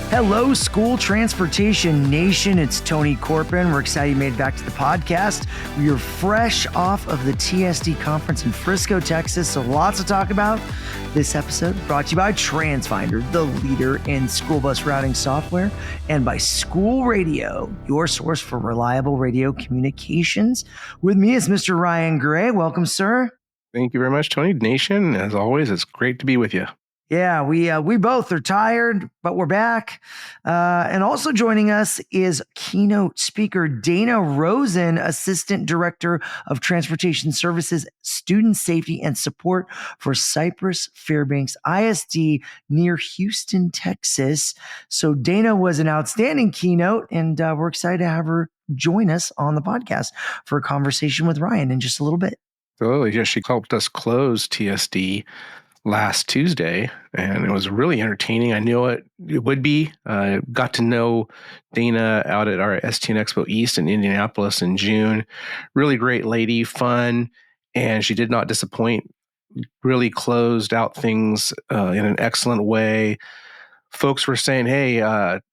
Hello, School Transportation Nation. It's Tony Corpin. We're excited you made it back to the podcast. We are fresh off of the TSD conference in Frisco, Texas, so lots to talk about. This episode brought to you by TransFinder, the leader in school bus routing software, and by School Radio, your source for reliable radio communications. With me is Mr. Ryan Gray. Welcome, sir. Thank you very much, Tony. Nation, as always, it's great to be with you. Yeah, we both are tired, but we're back. And also joining us is keynote speaker Dana Rosen, Assistant Director of Transportation Services, Student Safety and Support for Cypress-Fairbanks ISD near Houston, Texas. So Dana was an outstanding keynote, and we're excited to have her join us on the podcast for a conversation with Ryan in just a little bit. Absolutely. Yeah, she helped us close TSD last Tuesday, and it was really entertaining. I knew it would be. Got to know Dana out at our STN Expo East in Indianapolis in June. Really great lady, fun, and she did not disappoint. Really closed out things in an excellent way. Folks were saying, "Hey,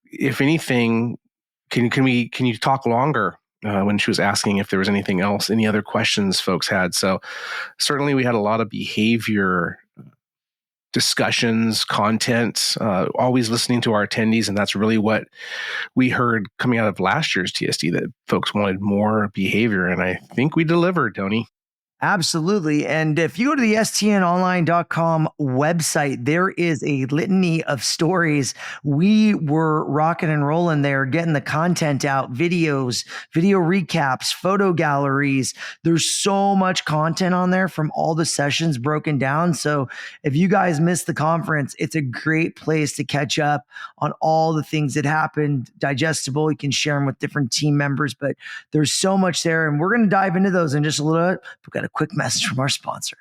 if anything, can you talk longer?" When she was asking if there was anything else, any other questions folks had. So certainly we had a lot of behavior discussions, content, always listening to our attendees. And that's really what we heard coming out of last year's TSD, that folks wanted more behavior. And I think we delivered, Tony. Absolutely. And if you go to the stnonline.com website, there is a litany of stories. We were rocking and rolling there, getting the content out, videos, video recaps, photo galleries. There's so much content on there from all the sessions broken down. So if you guys missed the conference, it's a great place to catch up on all the things that happened, digestible. You can share them with different team members, but there's so much there. And we're going to dive into those in just a little bit. We've got a quick message from our sponsor.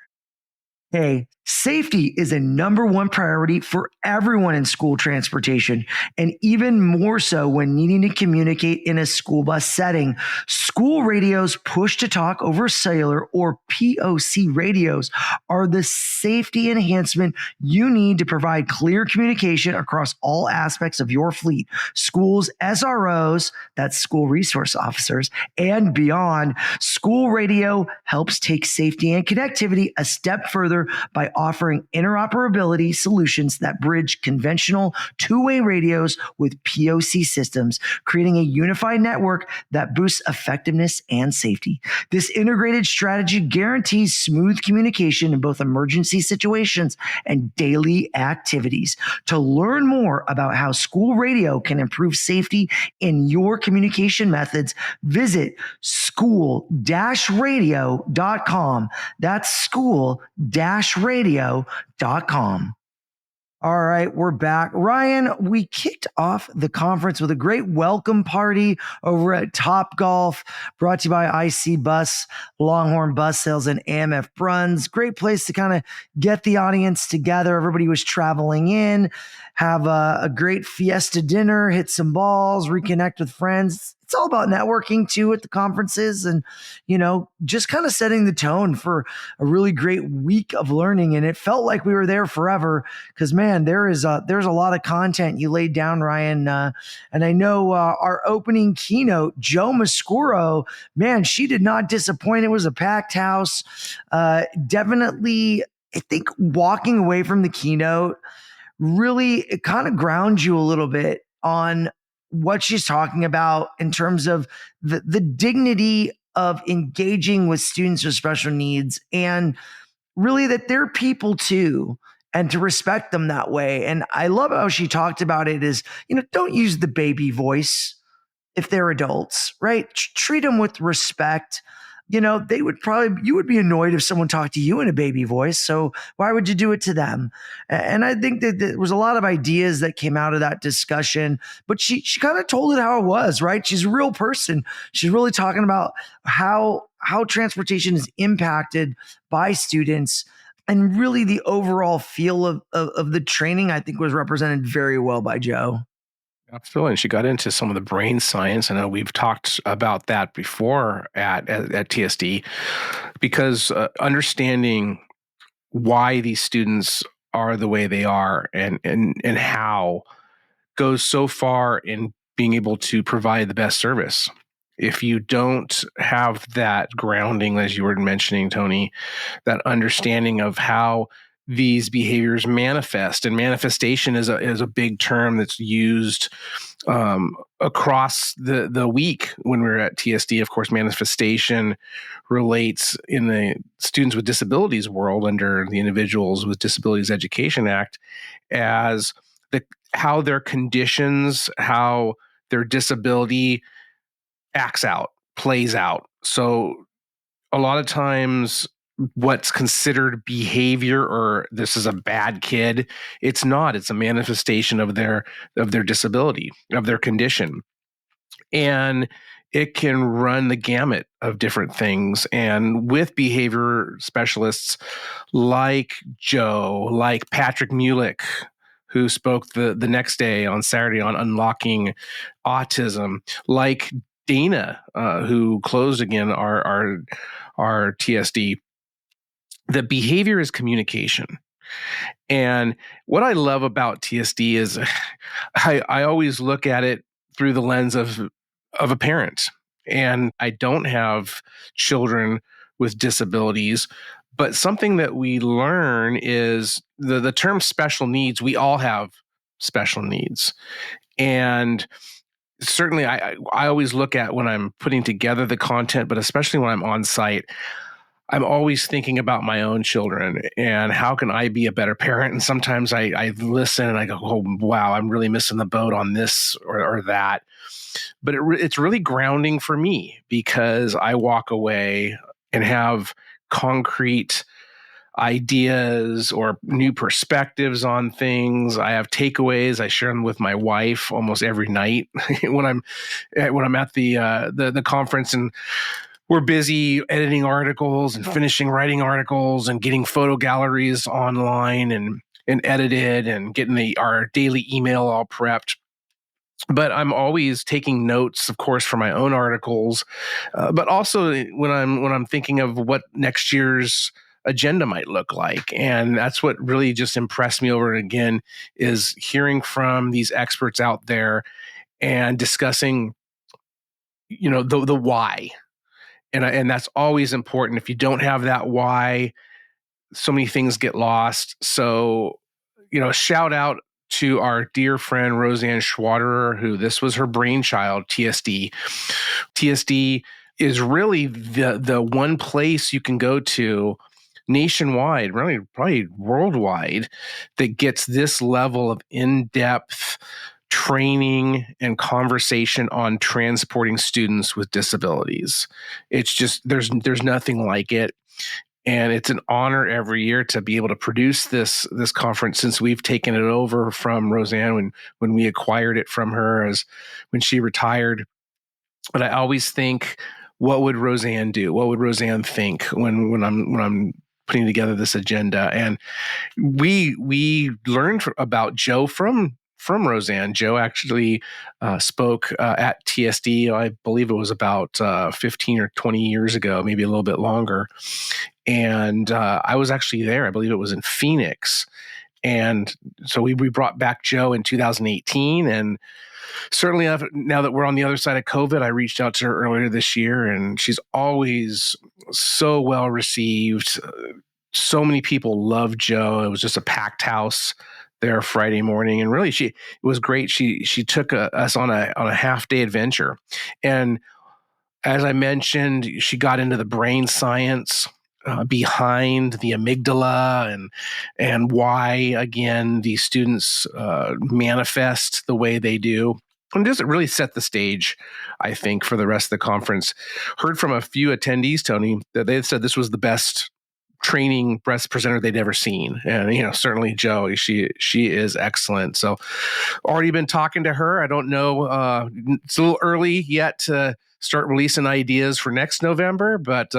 Hey, safety is a number one priority for everyone in school transportation, and even more so when needing to communicate in a school bus setting. School radios, push to talk over cellular or POC radios, are the safety enhancement you need to provide clear communication across all aspects of your fleet. Schools, SROs, that's school resource officers, and beyond. School radio helps take safety and connectivity a step further by offering interoperability solutions that bridge conventional two-way radios with POC systems, creating a unified network that boosts effectiveness and safety. This integrated strategy guarantees smooth communication in both emergency situations and daily activities. To learn more about how school radio can improve safety in your communication methods, visit school-radio.com. That's school-radio.com. All right, we're back. Ryan, we kicked off the conference with a great welcome party over at Top Golf, brought to you by IC Bus, Longhorn Bus Sales, and AMF Bruns. Great place to kind of get the audience together. Everybody was traveling in, have a great fiesta dinner, hit some balls, reconnect with friends. It's all about networking too at the conferences, and, you know, just kind of setting the tone for a really great week of learning. And it felt like we were there forever because, man, there's a lot of content you laid down, Ryan. And I know our opening keynote, Joe Mascuro, man, she did not disappoint. It was a packed house. Definitely, I think walking away from the keynote, really, it kind of grounds you a little bit on what she's talking about in terms of the dignity of engaging with students with special needs, and really that they're people too, and to respect them that way. And I love how she talked about it is, you know, don't use the baby voice if they're adults, right? Treat them with respect. You know, you would be annoyed if someone talked to you in a baby voice. So why would you do it to them? And I think that there was a lot of ideas that came out of that discussion, but she kind of told it how it was, right? She's a real person. She's really talking about how transportation is impacted by students, and really the overall feel of the training, I think, was represented very well by Joe. Absolutely. And she got into some of the brain science. I know we've talked about that before at TSD, because understanding why these students are the way they are and how goes so far in being able to provide the best service. If you don't have that grounding, as you were mentioning, Tony, that understanding of how these behaviors manifest, and manifestation is a big term that's used across the week when we're at TSD. Of course, manifestation relates in the students with disabilities world under the Individuals with Disabilities Education Act as how their conditions, how their disability acts out, plays out. So a lot of times what's considered behavior or this is a bad kid, it's not. It's a manifestation of their disability, of their condition. And it can run the gamut of different things. And with behavior specialists like Joe, like Patrick Mulick, who spoke the next day on Saturday on unlocking autism, like Dana, who closed again our TSD, the behavior is communication. And what I love about TSD is I always look at it through the lens of a parent. And I don't have children with disabilities, but something that we learn is the term special needs. We all have special needs. And certainly I always look at when I'm putting together the content, but especially when I'm on site, I'm always thinking about my own children and how can I be a better parent? And sometimes I listen and I go, oh, wow, I'm really missing the boat on this or that. But it's really grounding for me because I walk away and have concrete ideas or new perspectives on things. I have takeaways. I share them with my wife almost every night when I'm at the conference, and we're busy editing articles and finishing writing articles and getting photo galleries online and edited and getting our daily email all prepped. But I'm always taking notes, of course, for my own articles, but also when I'm thinking of what next year's agenda might look like. And that's what really just impressed me over and again is hearing from these experts out there and discussing, the why. And that's always important. If you don't have that why, so many things get lost. So, shout out to our dear friend Roseanne Schwaderer, who this was her brainchild, TSD. TSD is really the one place you can go to nationwide, really probably worldwide, that gets this level of in-depth training and conversation on transporting students with disabilities. It's just there's nothing like it. And it's an honor every year to be able to produce this conference since we've taken it over from Roseanne when we acquired it from her when she retired. But I always think, what would Roseanne do? What would Roseanne think when I'm putting together this agenda? And we learned about Joe from Roseanne. Joe actually spoke at TSD, I believe it was about 15 or 20 years ago, maybe a little bit longer. And I was actually there. I believe it was in Phoenix. And so we brought back Joe in 2018. And certainly now that we're on the other side of COVID, I reached out to her earlier this year, and she's always so well received. So many people love Joe. It was just a packed house there Friday morning. And really, it was great. She took us on a half-day adventure. And as I mentioned, she got into the brain science behind the amygdala and why, again, these students manifest the way they do. And just really set the stage, I think, for the rest of the conference. Heard from a few attendees, Tony, that they said this was the best training breast presenter they'd ever seen. And, certainly Joe, she is excellent. So already been talking to her. I don't know. It's a little early yet to start releasing ideas for next November, but,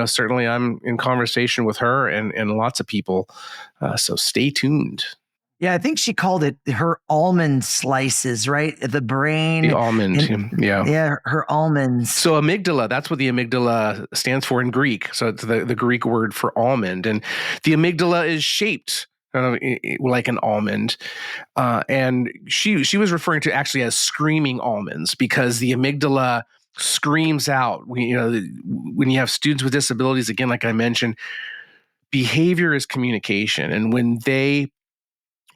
certainly I'm in conversation with her and lots of people. So stay tuned. Yeah, I think she called it her almond slices, right? The brain. The almond, yeah. Yeah, her almonds. So amygdala, that's what the amygdala stands for in Greek. So it's the Greek word for almond. And the amygdala is shaped like an almond. And she was referring to actually as screaming almonds because the amygdala screams out. When you have students with disabilities, again, like I mentioned, behavior is communication. And when they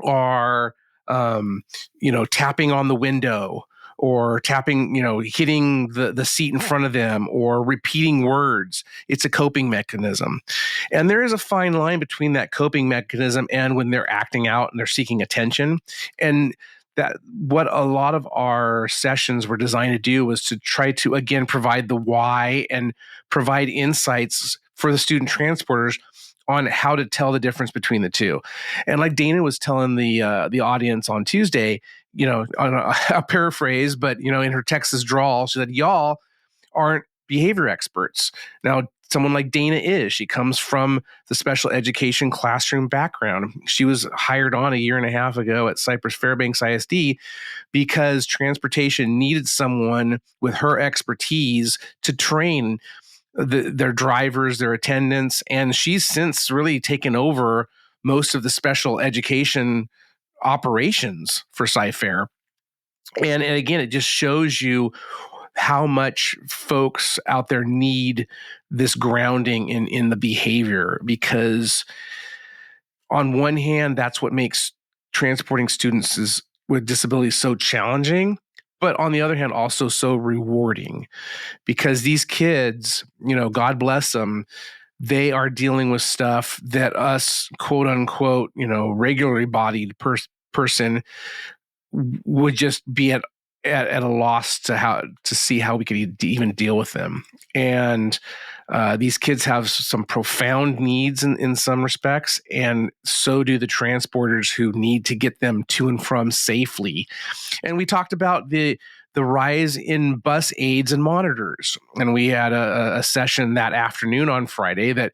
are, tapping on the window or tapping, hitting the seat in front of them or repeating words, it's a coping mechanism. And there is a fine line between that coping mechanism and when they're acting out and they're seeking attention. And that what a lot of our sessions were designed to do was to try to, again, provide the why and provide insights for the student transporters on how to tell the difference between the two. And like Dana was telling the audience on Tuesday, on a paraphrase, but in her Texas drawl, she said, "Y'all aren't behavior experts." Now, someone like Dana is. She comes from the special education classroom background. She was hired on a year and a half ago at Cypress-Fairbanks ISD because transportation needed someone with her expertise to train their drivers, their attendants, and she's since really taken over most of the special education operations for Cyfair. And again, it just shows you how much folks out there need this grounding in the behavior, because on one hand, that's what makes transporting students with disabilities so challenging, but on the other hand, also so rewarding, because these kids, God bless them, they are dealing with stuff that us, quote unquote, regularly bodied person would just be at a loss to see how we could even deal with them. And these kids have some profound needs in some respects, and so do the transporters who need to get them to and from safely. And we talked about the rise in bus aids and monitors. And we had a session that afternoon on Friday that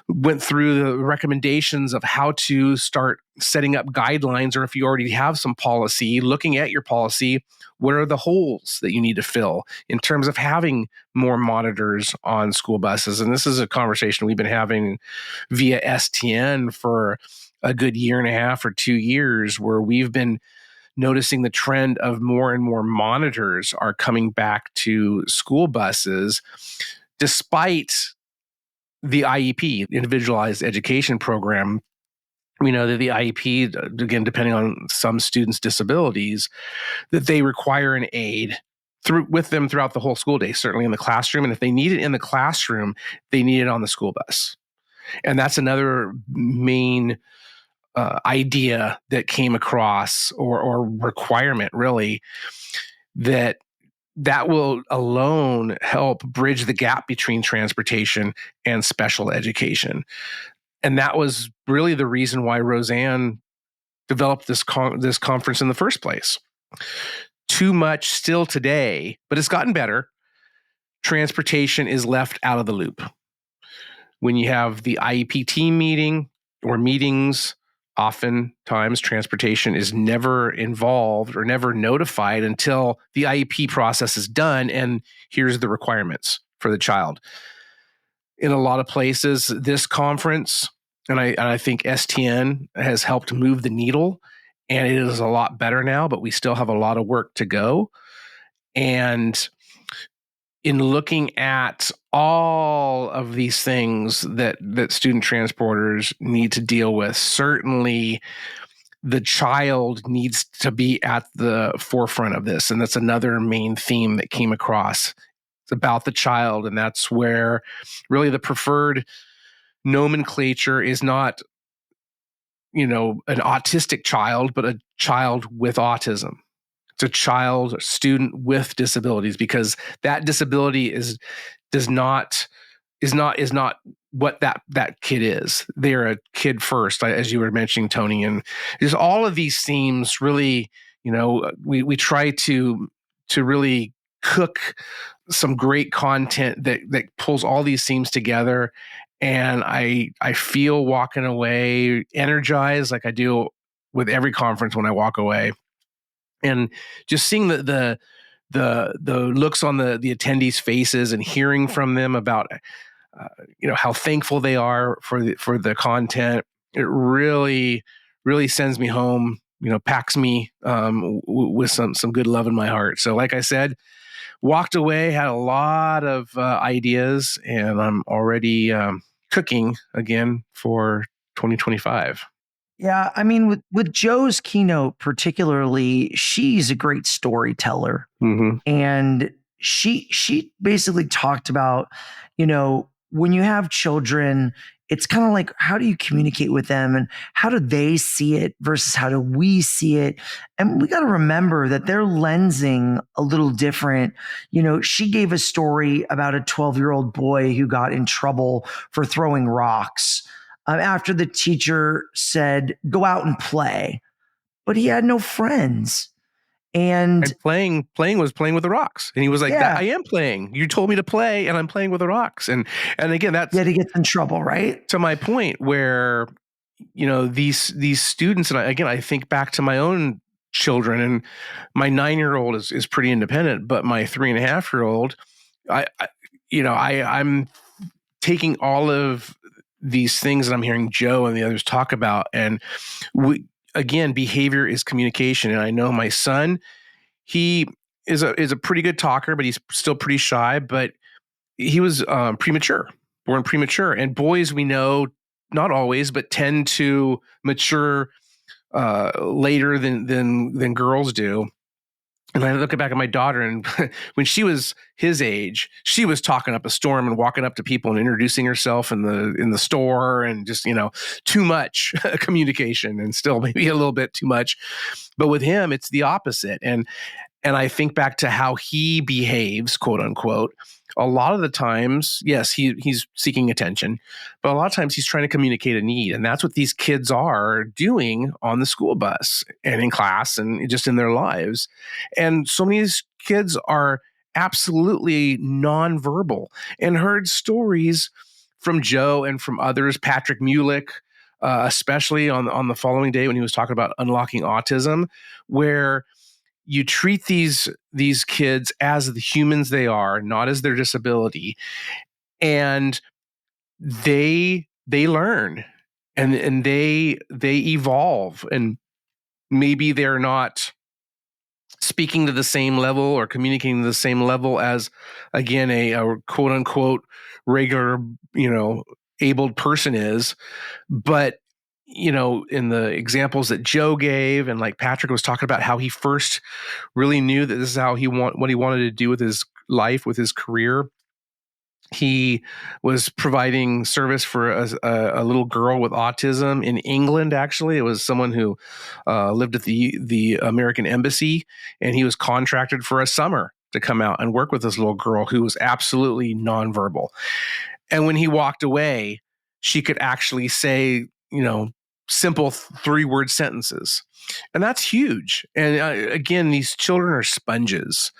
went through the recommendations of how to start setting up guidelines, or if you already have some policy, looking at your policy, what are the holes that you need to fill in terms of having more monitors on school buses? And this is a conversation we've been having via STN for a good year and a half or 2 years, where we've been noticing the trend of more and more monitors are coming back to school buses, despite the IEP, Individualized Education Program. We know that the IEP, again, depending on some students' disabilities, that they require an aid with them throughout the whole school day, certainly in the classroom. And if they need it in the classroom, they need it on the school bus. And that's another main idea that came across, or requirement really, that will alone help bridge the gap between transportation and special education. And that was really the reason why Rosen developed this conference in the first place. Too much still today, but it's gotten better. Transportation is left out of the loop. When you have the IEP team meeting or meetings, oftentimes transportation is never involved or never notified until the IEP process is done and here's the requirements for the child. In a lot of places, this conference, and I think STN has helped move the needle, and it is a lot better now, but we still have a lot of work to go. And in looking at all of these things that student transporters need to deal with, certainly the child needs to be at the forefront of this. And that's another main theme that came across. It's about the child, and that's where really the preferred nomenclature is not, an autistic child, but a child with autism. It's a student with disabilities, because that disability is not what that kid is. They're a kid first, as you were mentioning, Tony. And just all of these themes really, we try to really cook some great content that pulls all these themes together. And I feel walking away energized, like I do with every conference when I walk away. And just seeing the looks on the attendees' faces and hearing from them about how thankful they are for the content, it really, really sends me home, packs me with some good love in my heart. So like I said, walked away, had a lot of ideas, and I'm already cooking again for 2025. Yeah, I mean, with Joe's keynote particularly, she's a great storyteller, Mm-hmm. and she basically talked about, when you have children, it's kind of like, how do you communicate with them, and how do they see it versus how do we see it? And we got to remember that they're lensing a little different. She gave a story about a 12-year-old boy who got in trouble for throwing rocks after the teacher said, go out and play, but he had no friends. And And playing was playing with the rocks, and he was like, "That yeah, I am playing. You told me to play, and I'm playing with the rocks." And again, that's yet he gets in trouble, right? to my point where these students, and I think back to my own children, and my 9-year-old is pretty independent, but my 3.5-year-old, I'm taking all of these things that I'm hearing Joe and the others talk about, and again, behavior is communication. And I know my son, he is a pretty good talker, but he's still pretty shy. But he was born premature, and boys, we know, not always, but tend to mature later than girls do. And I look back at my daughter, and when she was his age, she was talking up a storm and walking up to people and introducing herself in the store, and just too much communication, and still maybe a little bit too much. But with him, it's the opposite. And I think back to how he behaves, quote unquote. A lot of the times, yes, he's seeking attention, but a lot of times he's trying to communicate a need. And that's what these kids are doing on the school bus and in class and just in their lives. And so many of these kids are absolutely nonverbal, and heard stories from Joe and from others, Patrick Mulick, especially on the following day when he was talking about unlocking autism, where you treat these kids as the humans they are, not as their disability, and they learn, and they evolve, and maybe they're not speaking to the same level or communicating to the same level as, again, a quote unquote regular abled person is. But in the examples that Joe gave, and like Patrick was talking about, how he first really knew that this is how what he wanted to do with his life, with his career. He was providing service for a little girl with autism in England. Actually, it was someone who lived at the American embassy, and he was contracted for a summer to come out and work with this little girl who was absolutely nonverbal. And when he walked away, she could actually say, simple 3-word sentences. And that's huge. And again, these children are sponges.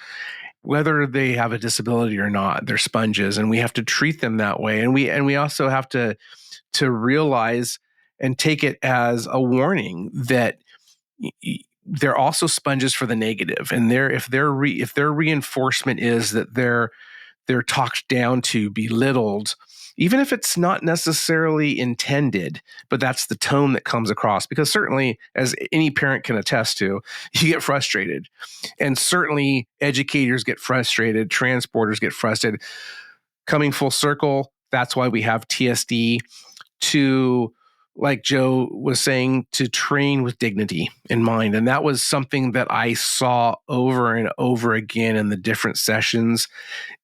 Whether they have a disability or not, they're sponges, and we have to treat them that way. And we also have to realize and take it as a warning that they're also sponges for the negative. And if their reinforcement is that they're talked down to, belittled, even if it's not necessarily intended, but that's the tone that comes across. Because certainly, as any parent can attest to, you get frustrated. And certainly educators get frustrated, transporters get frustrated. Coming full circle, that's why we have TSD to, like Joe was saying, to train with dignity in mind. And that was something that I saw over and over again in the different sessions,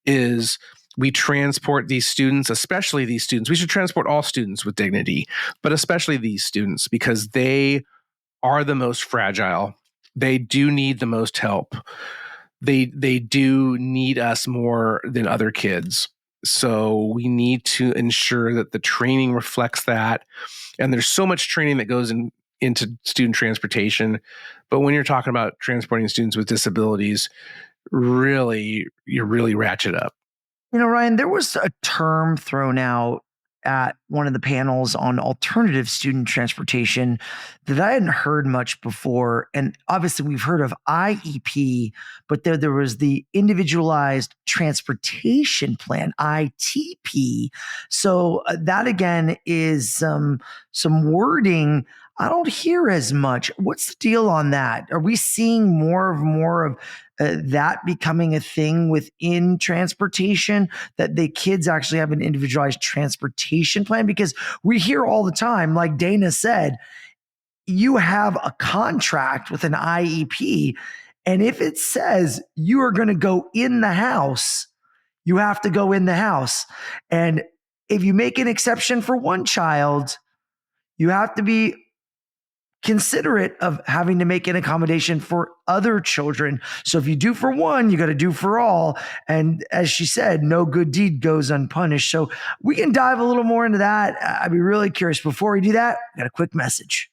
is we transport these students, especially these students. We should transport all students with dignity, but especially these students, because they are the most fragile. They do need the most help. They do need us more than other kids. So we need to ensure that the training reflects that. And there's so much training that goes into student transportation. But when you're talking about transporting students with disabilities, you really ratchet up. Ryan, there was a term thrown out at one of the panels on alternative student transportation that I hadn't heard much before. And obviously, we've heard of IEP, but there was the Individualized Transportation Plan, ITP. So that again is some wording I don't hear as much. What's the deal on that? Are we seeing more of that becoming a thing within transportation, that the kids actually have an individualized transportation plan? Because we hear all the time, like Dana said, you have a contract with an IEP, and if it says you are going to go in the house, you have to go in the house. And if you make an exception for one child, you have to be considerate of having to make an accommodation for other children. So if you do for one, you got to do for all. And as she said, no good deed goes unpunished. So we can dive a little more into that. I'd be really curious. Before we do that, I got a quick message.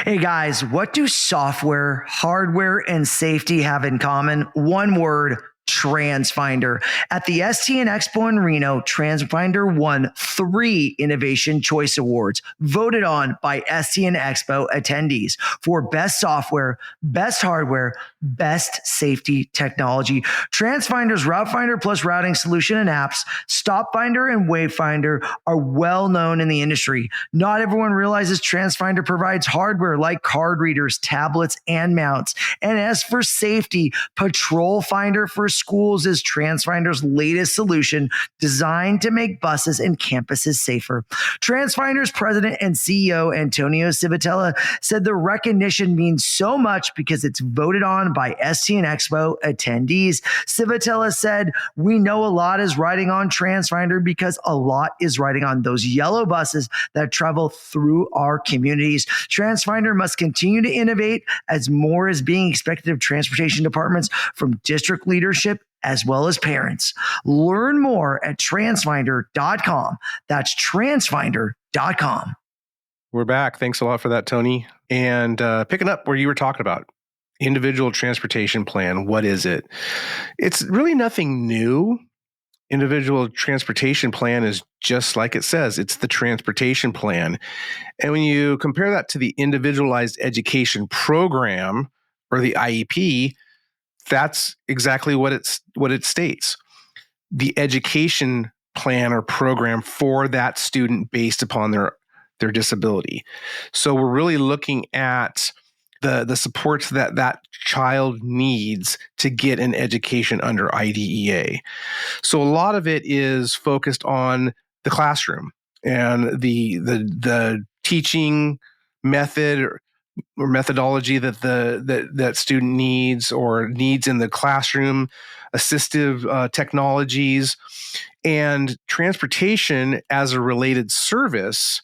Hey guys, what do software, hardware, and safety have in common? One word: TransFinder. At the STN Expo in Reno, TransFinder won 3 Innovation Choice Awards, voted on by STN Expo attendees for best software, best hardware, best safety technology. TransFinder's Route Finder plus routing solution and apps, Stop Finder and Wayfinder, are well known in the industry. Not everyone realizes TransFinder provides hardware like card readers, tablets, and mounts. And as for safety, Patrol Finder for schools is TransFinder's latest solution, designed to make buses and campuses safer. TransFinder's president and CEO, Antonio Civitella, said the recognition means so much because it's voted on by STN Expo attendees. Civitella said, "We know a lot is riding on TransFinder because a lot is riding on those yellow buses that travel through our communities. TransFinder must continue to innovate as more is being expected of transportation departments from district leadership as well as parents." Learn more at transfinder.com. That's transfinder.com. We're back. Thanks a lot for that, Tony. And picking up where you were talking about individual transportation plan, what is it? It's really nothing new. Individual transportation plan is just like it says. It's the transportation plan. And when you compare that to the individualized education program, or the IEP, that's exactly what it states. The education plan or program for that student based upon their disability. So we're really looking at the supports that child needs to get an education under IDEA. So a lot of it is focused on the classroom and the teaching method or methodology that student needs or needs in the classroom, assistive technologies, and transportation as a related service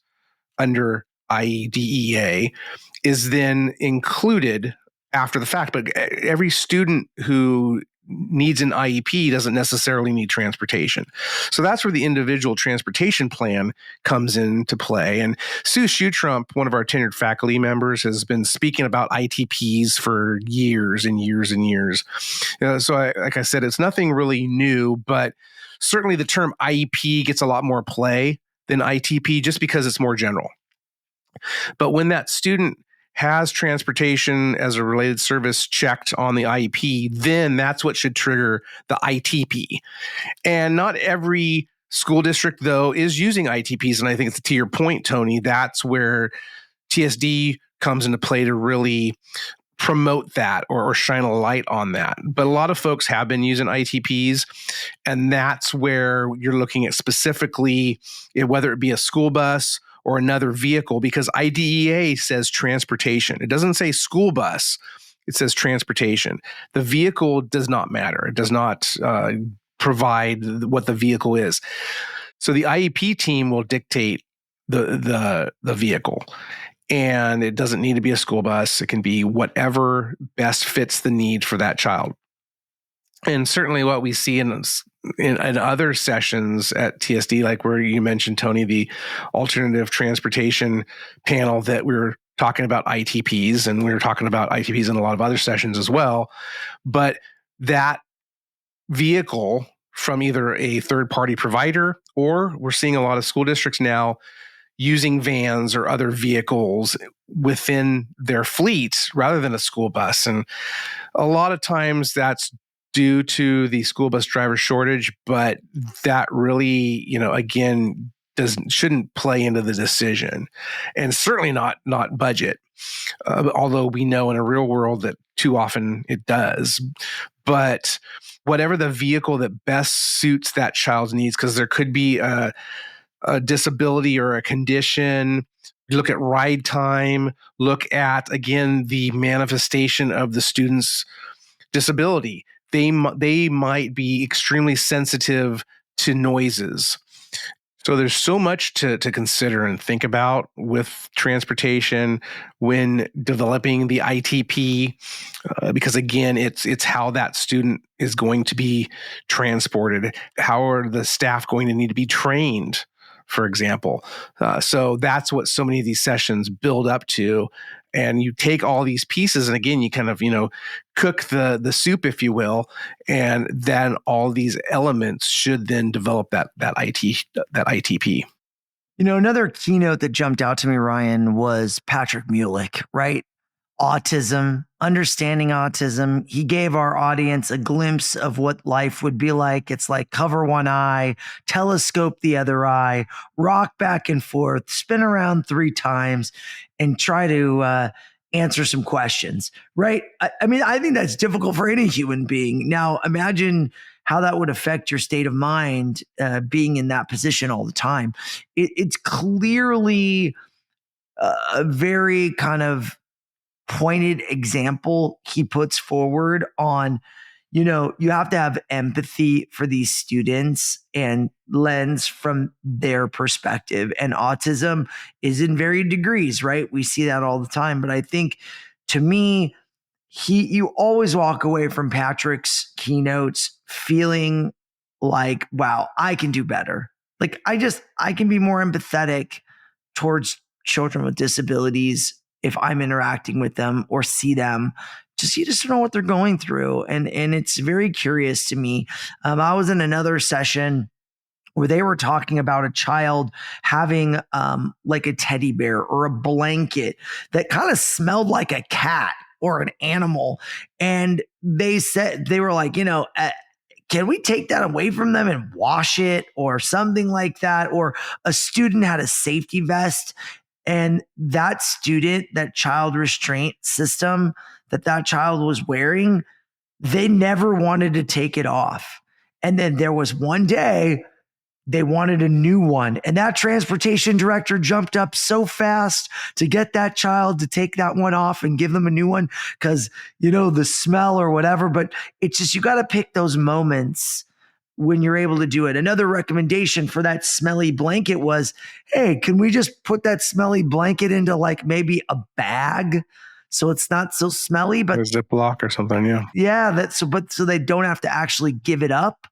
under IDEA is then included after the fact. But every student who needs an IEP doesn't necessarily need transportation. So that's where the individual transportation plan comes into play. And Sue Schutrump, one of our tenured faculty members, has been speaking about ITPs for years and years and years. Like I said, it's nothing really new, but certainly the term IEP gets a lot more play than ITP just because it's more general. But when that student has transportation as a related service checked on the IEP, then that's what should trigger the ITP. And not every school district, though, is using ITPs. And I think it's to your point, Tony, that's where TSD comes into play to really promote that or shine a light on that. But a lot of folks have been using ITPs, and that's where you're looking at specifically whether it be a school bus or another vehicle, because IDEA says transportation. It doesn't say school bus. It says transportation. The vehicle does not matter. It does not provide what the vehicle is. So the IEP team will dictate the vehicle. And it doesn't need to be a school bus. It can be whatever best fits the need for that child. And certainly what we see in other sessions at TSD, like where you mentioned, Tony, the alternative transportation panel, that we were talking about ITPs, and we were talking about ITPs in a lot of other sessions as well. But that vehicle from either a third-party provider or we're seeing a lot of school districts now using vans or other vehicles within their fleet rather than a school bus. And a lot of times that's due to the school bus driver shortage, but that really, again, shouldn't play into the decision, and certainly not budget. Although we know in a real world that too often it does. But whatever the vehicle that best suits that child's needs, because there could be a disability or a condition. Look at ride time, look at, again, the manifestation of the student's disability. They might be extremely sensitive to noises. So there's so much to consider and think about with transportation when developing the ITP, because again, it's how that student is going to be transported. How are the staff going to need to be trained, for example? So that's what so many of these sessions build up to. And you take all these pieces, and again, you kind of, cook the soup, if you will, and then all these elements should then develop that ITP. Another keynote that jumped out to me, Ryan, was Patrick Mulick, right? Autism, understanding autism. He gave our audience a glimpse of what life would be like. It's like cover one eye, telescope the other eye, rock back and forth, spin around 3 times, and try to answer some questions, right? I mean, I think that's difficult for any human being. Now, imagine how that would affect your state of mind being in that position all the time. It's clearly a very kind of pointed example he puts forward on, you have to have empathy for these students and lens from their perspective. And autism is in varied degrees, right? We see that all the time. But I think, to me, you always walk away from Patrick's keynotes feeling like, wow, I can do better. Like I can be more empathetic towards children with disabilities if I'm interacting with them or see them. You just don't know what they're going through. And it's very curious to me. I was in another session where they were talking about a child having like a teddy bear or a blanket that kind of smelled like a cat or an animal. And they were like, can we take that away from them and wash it or something like that? Or a student had a safety vest, and that student, that child restraint system that child was wearing, they never wanted to take it off. And then there was one day they wanted a new one. And that transportation director jumped up so fast to get that child to take that one off and give them a new one because, the smell or whatever. But it's just, you got to pick those moments when you're able to do it. Another recommendation for that smelly blanket was, hey, can we just put that smelly blanket into like maybe a bag so it's not so smelly? But a Ziploc or something, yeah. Yeah, so they don't have to actually give it up.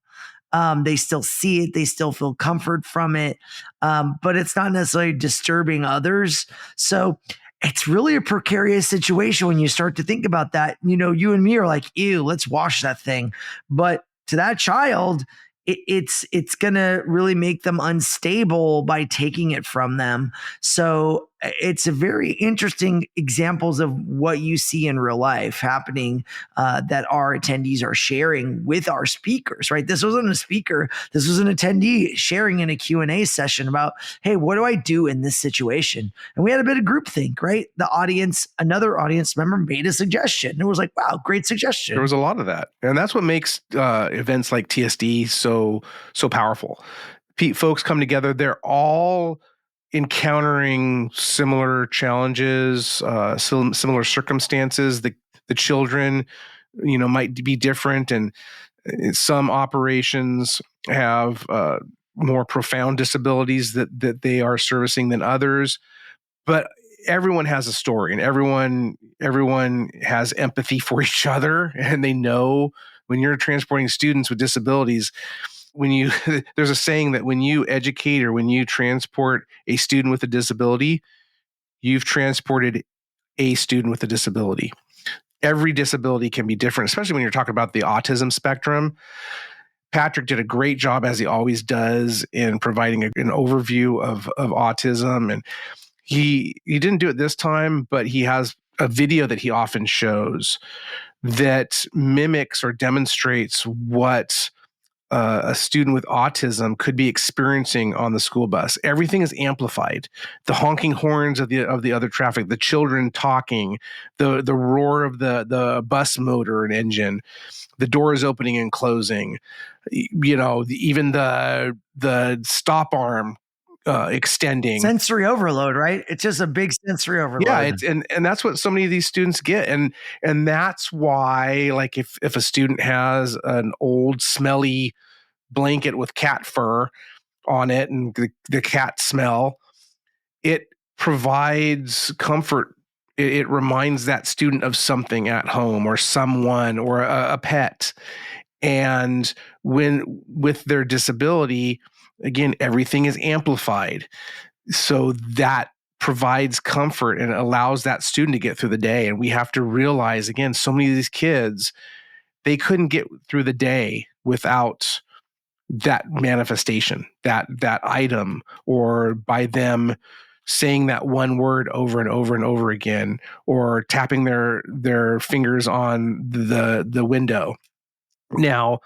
They still see it. They still feel comfort from it. But it's not necessarily disturbing others. So it's really a precarious situation when you start to think about that. You and me are like, ew, let's wash that thing. But to that child, it's going to really make them unstable by taking it from them. So it's a very interesting examples of what you see in real life happening that our attendees are sharing with our speakers, right? This wasn't a speaker. This was an attendee sharing in a Q&A session about, hey, what do I do in this situation? And we had a bit of groupthink, right? Another audience member made a suggestion. And it was like, wow, great suggestion. There was a lot of that. And that's what makes events like TSD so powerful. Folks come together. They're all encountering similar challenges, similar circumstances. The children, might be different, and some operations have more profound disabilities that they are servicing than others. But everyone has a story, and everyone has empathy for each other, and they know when you're transporting students with disabilities. There's a saying that when you educate or when you transport a student with a disability, you've transported a student with a disability. Every disability can be different, especially when you're talking about the autism spectrum. Patrick did a great job, as he always does, in providing an overview of autism. And he didn't do it this time, but he has a video that he often shows that mimics or demonstrates what a student with autism could be experiencing on the school bus. Everything is amplified. The honking horns of the other traffic, the children talking, the roar of the bus motor and engine, the doors opening and closing, even the stop arm extending. Sensory overload, right? It's just a big sensory overload. Yeah, and that's what so many of these students get, and that's why, like, if a student has an old smelly blanket with cat fur on it and the cat smell, it provides comfort. It reminds that student of something at home or someone or a pet. And with their disability, again, everything is amplified. So that provides comfort and allows that student to get through the day. And we have to realize, again, so many of these kids, they couldn't get through the day without that manifestation, that item, or by them saying that one word over and over and over again, or tapping their fingers on the window. Now,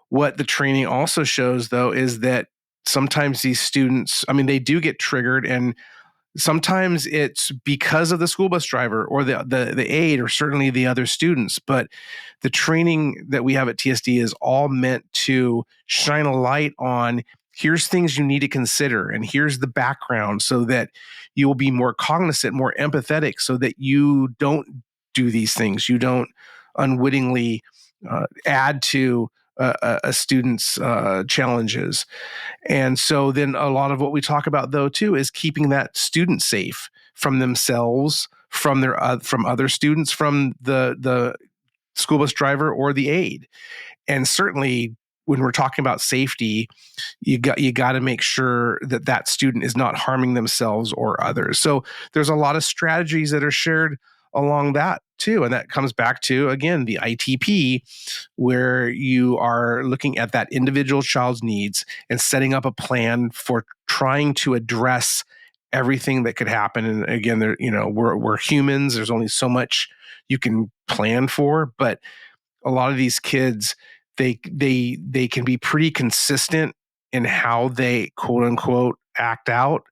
what the training also shows, though, is that sometimes these students, I mean, they do get triggered, and sometimes it's because of the school bus driver or the aide, or certainly the other students. But the training that we have at TSD is all meant to shine a light on, here's things you need to consider, and here's the background, so that you will be more cognizant, more empathetic, so that you don't do these things. You don't unwittingly add to a student's challenges. And so then a lot of what we talk about, though, too, is keeping that student safe from themselves, from from other students, from the school bus driver or the aide. And certainly when we're talking about safety, you got to make sure that student is not harming themselves or others. So there's a lot of strategies that are shared along that too. And that comes back to, again, the ITP, where you are looking at that individual child's needs and setting up a plan for trying to address everything that could happen. And again, we're humans. There's only so much you can plan for, but a lot of these kids, they can be pretty consistent in how they, quote unquote, act out.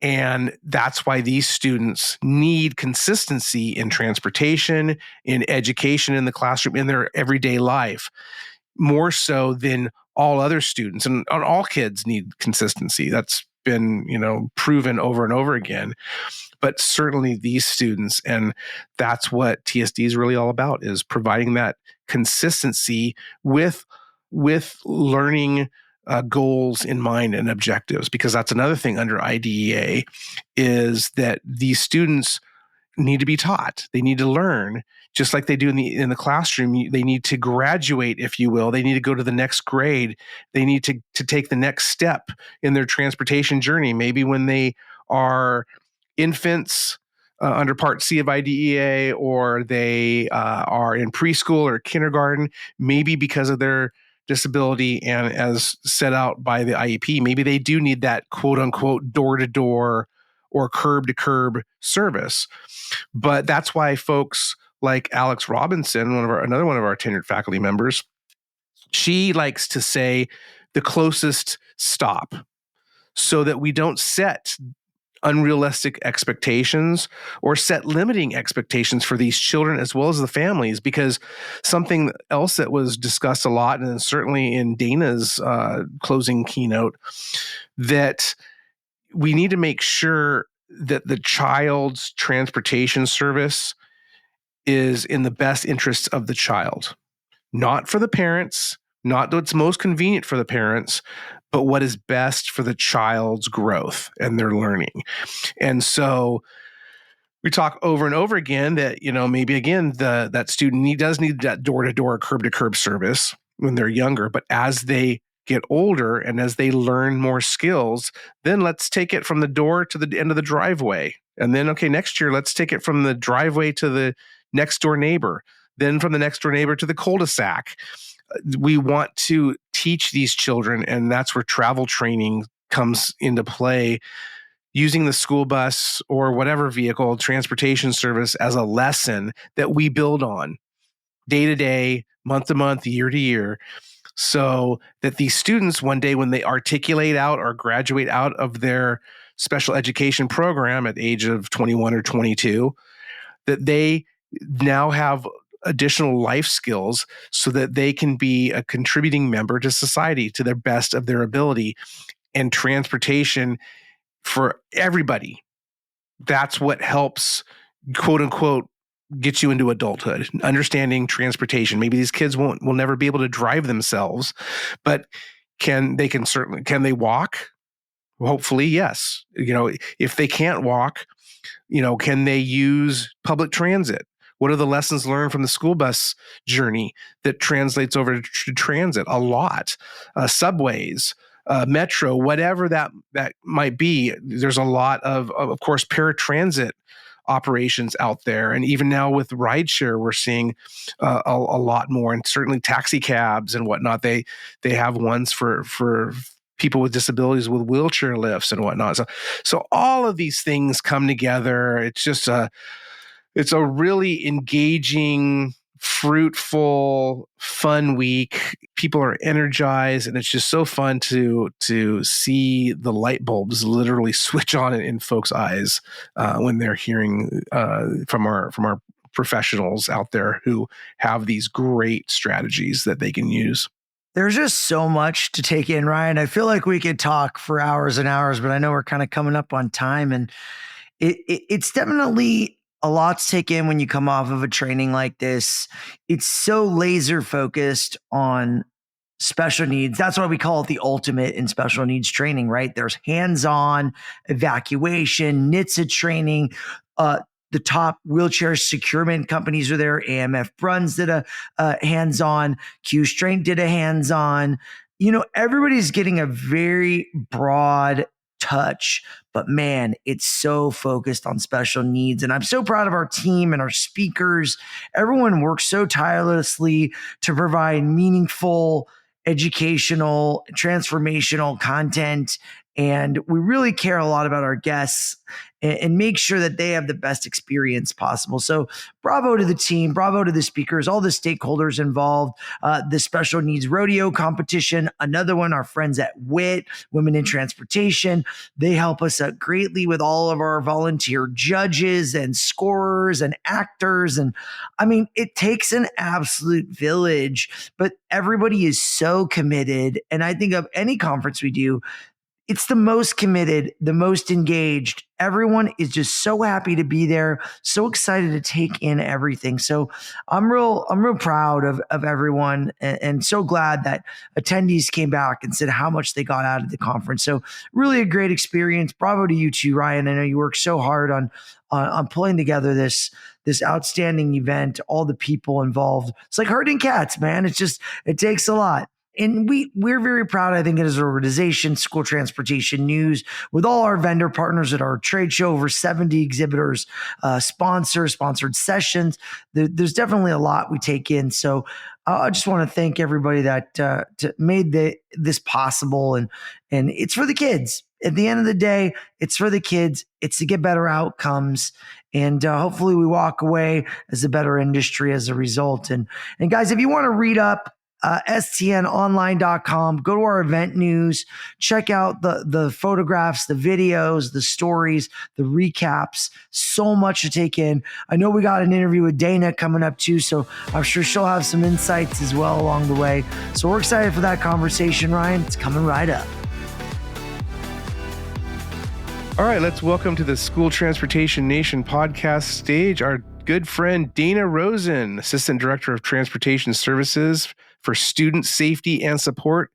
And that's why these students need consistency in transportation, in education, in the classroom, in their everyday life, more so than all other students. And all kids need consistency. That's been, proven over and over again. But certainly these students, and that's what TSD is really all about, is providing that consistency with learning goals in mind and objectives. Because that's another thing under IDEA, is that these students need to be taught. They need to learn, just like they do in the classroom. They need to graduate, if you will. They need to go to the next grade. They need to take the next step in their transportation journey. Maybe when they are infants under Part C of IDEA, or they are in preschool or kindergarten, maybe because of their disability and as set out by the IEP, maybe they do need that quote unquote door-to-door or curb-to-curb service. But that's why folks like Alex Robinson, another one of our tenured faculty members, she likes to say the closest stop, so that we don't set unrealistic expectations or set limiting expectations for these children as well as the families. Because something else that was discussed a lot, and certainly in Dana's closing keynote, that we need to make sure that the child's transportation service is in the best interests of the child, not for the parents, not what's most convenient for the parents, but what is best for the child's growth and their learning. And so we talk over and over again that, maybe again, that student does need that door-to-door, curb-to-curb service when they're younger, but as they get older and as they learn more skills, then let's take it from the door to the end of the driveway. And then, okay, next year, let's take it from the driveway to the next door neighbor, then from the next door neighbor to the cul-de-sac. we want to teach these children, and that's where travel training comes into play, using the school bus or whatever vehicle, transportation service as a lesson that we build on day to day, month to month, year to year, so that these students one day when they articulate out or graduate out of their special education program at the age of 21 or 22, that they now have additional life skills so that they can be a contributing member to society to the best of their ability. And transportation for everybody, that's what helps, quote unquote, get you into adulthood, understanding transportation. Maybe these kids will never be able to drive themselves, but can they walk? Hopefully, yes. If they can't walk, can they use public transit? What are the lessons learned from the school bus journey that translates over to transit? A lot. Subways, metro, whatever that might be. There's a lot of course, paratransit operations out there. And even now with rideshare, we're seeing a lot more, and certainly taxi cabs and whatnot. They have ones for people with disabilities with wheelchair lifts and whatnot. So all of these things come together. It's just it's a really engaging, fruitful, fun week. People are energized, and it's just so fun to see the light bulbs literally switch on in folks' eyes when they're hearing from our professionals out there who have these great strategies that they can use. There's just so much to take in, Ryan. I feel like we could talk for hours and hours, but I know we're kind of coming up on time, and it's definitely a lot to take in when you come off of a training like this. It's so laser focused on special needs. That's why we call it the ultimate in special needs training, right? There's hands-on evacuation, NHTSA training. The top wheelchair securement companies are there. AMF Bruns did a hands-on. Q Strength did a hands-on. Everybody's getting a very broad touch, but man, it's so focused on special needs. And I'm so proud of our team and our speakers. Everyone works so tirelessly to provide meaningful, educational, transformational content. And we really care a lot about our guests and make sure that they have the best experience possible. So bravo to the team, bravo to the speakers, all the stakeholders involved, the special needs rodeo competition, another one, our friends at WIT, Women in Transportation. They help us out greatly with all of our volunteer judges and scorers and actors. And I mean, it takes an absolute village, but everybody is so committed. And I think of any conference we do, it's the most committed, the most engaged. Everyone is just so happy to be there, so excited to take in everything. So I'm real proud of everyone, and so glad that attendees came back and said how much they got out of the conference. So really a great experience. Bravo to you too, Ryan. I know you worked so hard on pulling together this outstanding event, all the people involved. It's like herding cats, man. It takes a lot. And we're very proud, I think, as an organization, School Transportation News, with all our vendor partners at our trade show, over 70 exhibitors, sponsored sessions. There's definitely a lot we take in. So I just want to thank everybody that made this possible. And it's for the kids. At the end of the day, it's for the kids. It's to get better outcomes. And hopefully we walk away as a better industry as a result. And guys, if you want to read up, stnonline.com, go to our event news, check out the photographs, the videos, the stories, the recaps. So much to take in. I know we got an interview with Dana coming up too, so I'm sure she'll have some insights as well along the way. So we're excited for that conversation, Ryan. It's coming right up. All right, let's welcome to the School Transportation Nation podcast stage our good friend Dana Rosen, Assistant Director of Transportation Services for Student Safety and Support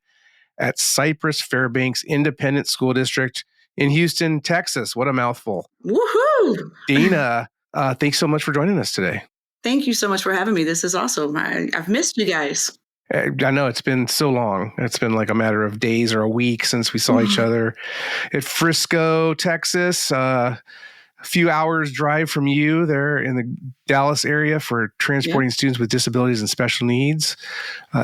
at Cypress-Fairbanks Independent School District in Houston, Texas. What a mouthful. Woohoo! Dana, thanks so much for joining us today. Thank you so much for having me. This is awesome. I've missed you guys. I know it's been so long. It's been like a matter of days or a week since we saw each other at Frisco, Texas. few hours drive from you there in the Dallas area for transporting students with disabilities and special needs,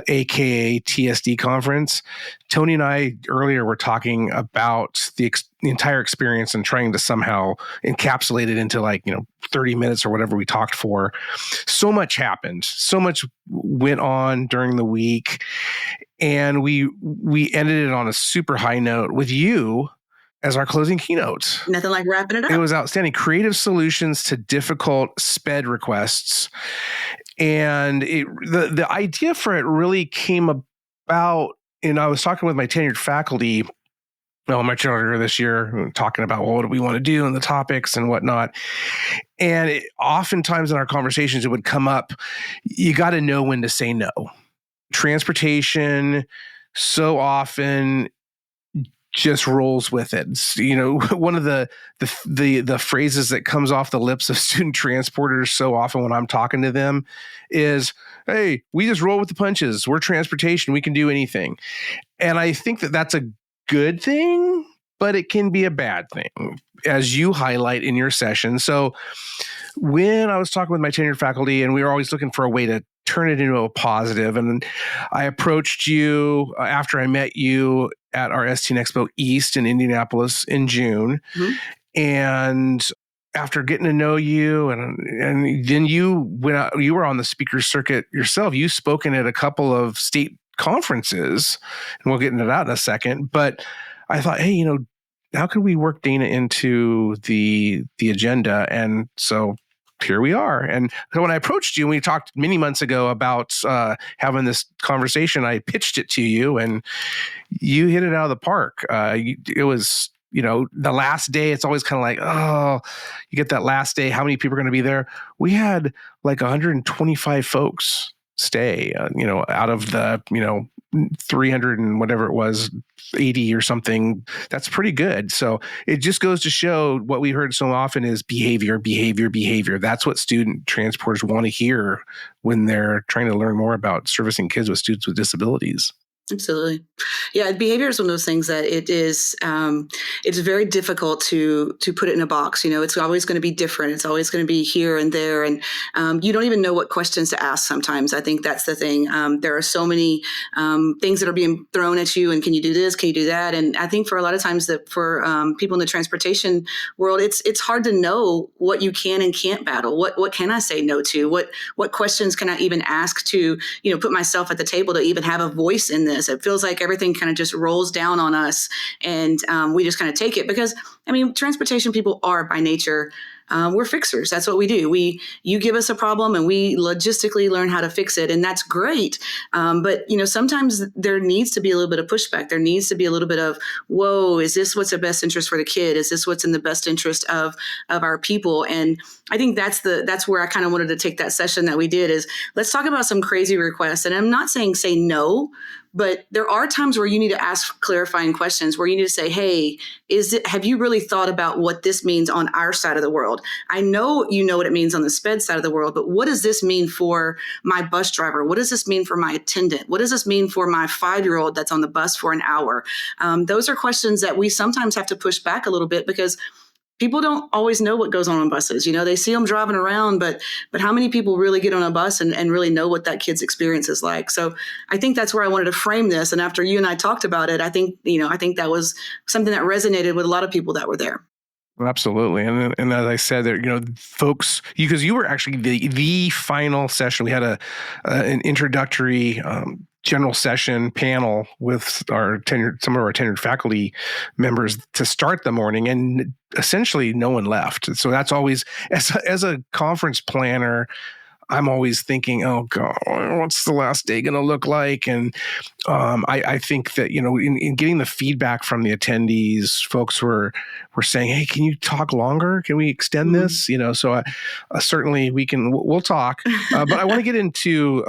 aka TSD conference. Tony and I earlier were talking about the entire experience and trying to somehow encapsulate it into 30 minutes or whatever we talked for. So much happened. So much went on during the week. And we ended it on a super high note with you as our closing keynote. Nothing like wrapping it up. It was outstanding. Creative solutions to difficult SPED requests. And the idea for it really came about, and I was talking with my tenured faculty much earlier this year, talking about what do we want to do and the topics and whatnot. And oftentimes in our conversations, it would come up, you got to know when to say no. Transportation so often just rolls with it. One of the phrases that comes off the lips of student transporters so often when I'm talking to them is, hey, we just roll with the punches. We're transportation. We can do anything. And I think that that's a good thing, but it can be a bad thing, as you highlight in your session. So when I was talking with my tenured faculty, and we were always looking for a way to turn it into a positive, and I approached you after I met you at our STN Expo East in Indianapolis in June. Mm-hmm. And after getting to know you, and then you went out, you were on the speaker circuit yourself. You've spoken at a couple of state conferences, and we'll get into that in a second. But I thought, hey, how could we work Dana into the agenda? And so here we are. And so when I approached you, and we talked many months ago about having this conversation, I pitched it to you, and you hit it out of the park. It was, the last day, it's always kind of like, oh, you get that last day. How many people are going to be there? We had like 125 folks stay, out of the, 300 and whatever it was, 80 or something. That's pretty good. So it just goes to show what we heard so often is behavior. That's what student transporters want to hear when they're trying to learn more about servicing kids with students with disabilities. Absolutely. Yeah, behavior is one of those things that it's very difficult to put it in a box. It's always going to be different. It's always going to be here and there. And you don't even know what questions to ask sometimes. I think that's the thing. There are so many things that are being thrown at you, and can you do this? Can you do that? And I think for a lot of times that for people in the transportation world, it's hard to know what you can and can't battle. What can I say no to? What questions can I even ask to, put myself at the table to even have a voice in this? It feels like everything kind of just rolls down on us, and we just kind of take it because, transportation people are by nature, we're fixers. That's what we do. You give us a problem and we logistically learn how to fix it, and that's great. But sometimes there needs to be a little bit of pushback. There needs to be a little bit of, whoa, is this what's the best interest for the kid? Is this what's in the best interest of our people? And I think that's where I kind of wanted to take that session that we did is let's talk about some crazy requests. And I'm not saying say no, but there are times where you need to ask clarifying questions, where you need to say, hey, have you really thought about what this means on our side of the world? I know you know what it means on the SPED side of the world, but what does this mean for my bus driver? What does this mean for my attendant? What does this mean for my 5-year-old that's on the bus for an hour? Those are questions that we sometimes have to push back a little bit because people don't always know what goes on buses. They see them driving around, but how many people really get on a bus and really know what that kid's experience is like? So I think that's where I wanted to frame this. And after you and I talked about it, I think that was something that resonated with a lot of people that were there. Absolutely. And as I said, there, folks, because you were actually the final session. We had an introductory general session panel with some of our tenured faculty members to start the morning, and essentially no one left. So that's always, as a conference planner, I'm always thinking, oh God, what's the last day going to look like? And I think that, in getting the feedback from the attendees, folks were saying, hey, can you talk longer? Can we extend this? So certainly we'll talk. But I want to get into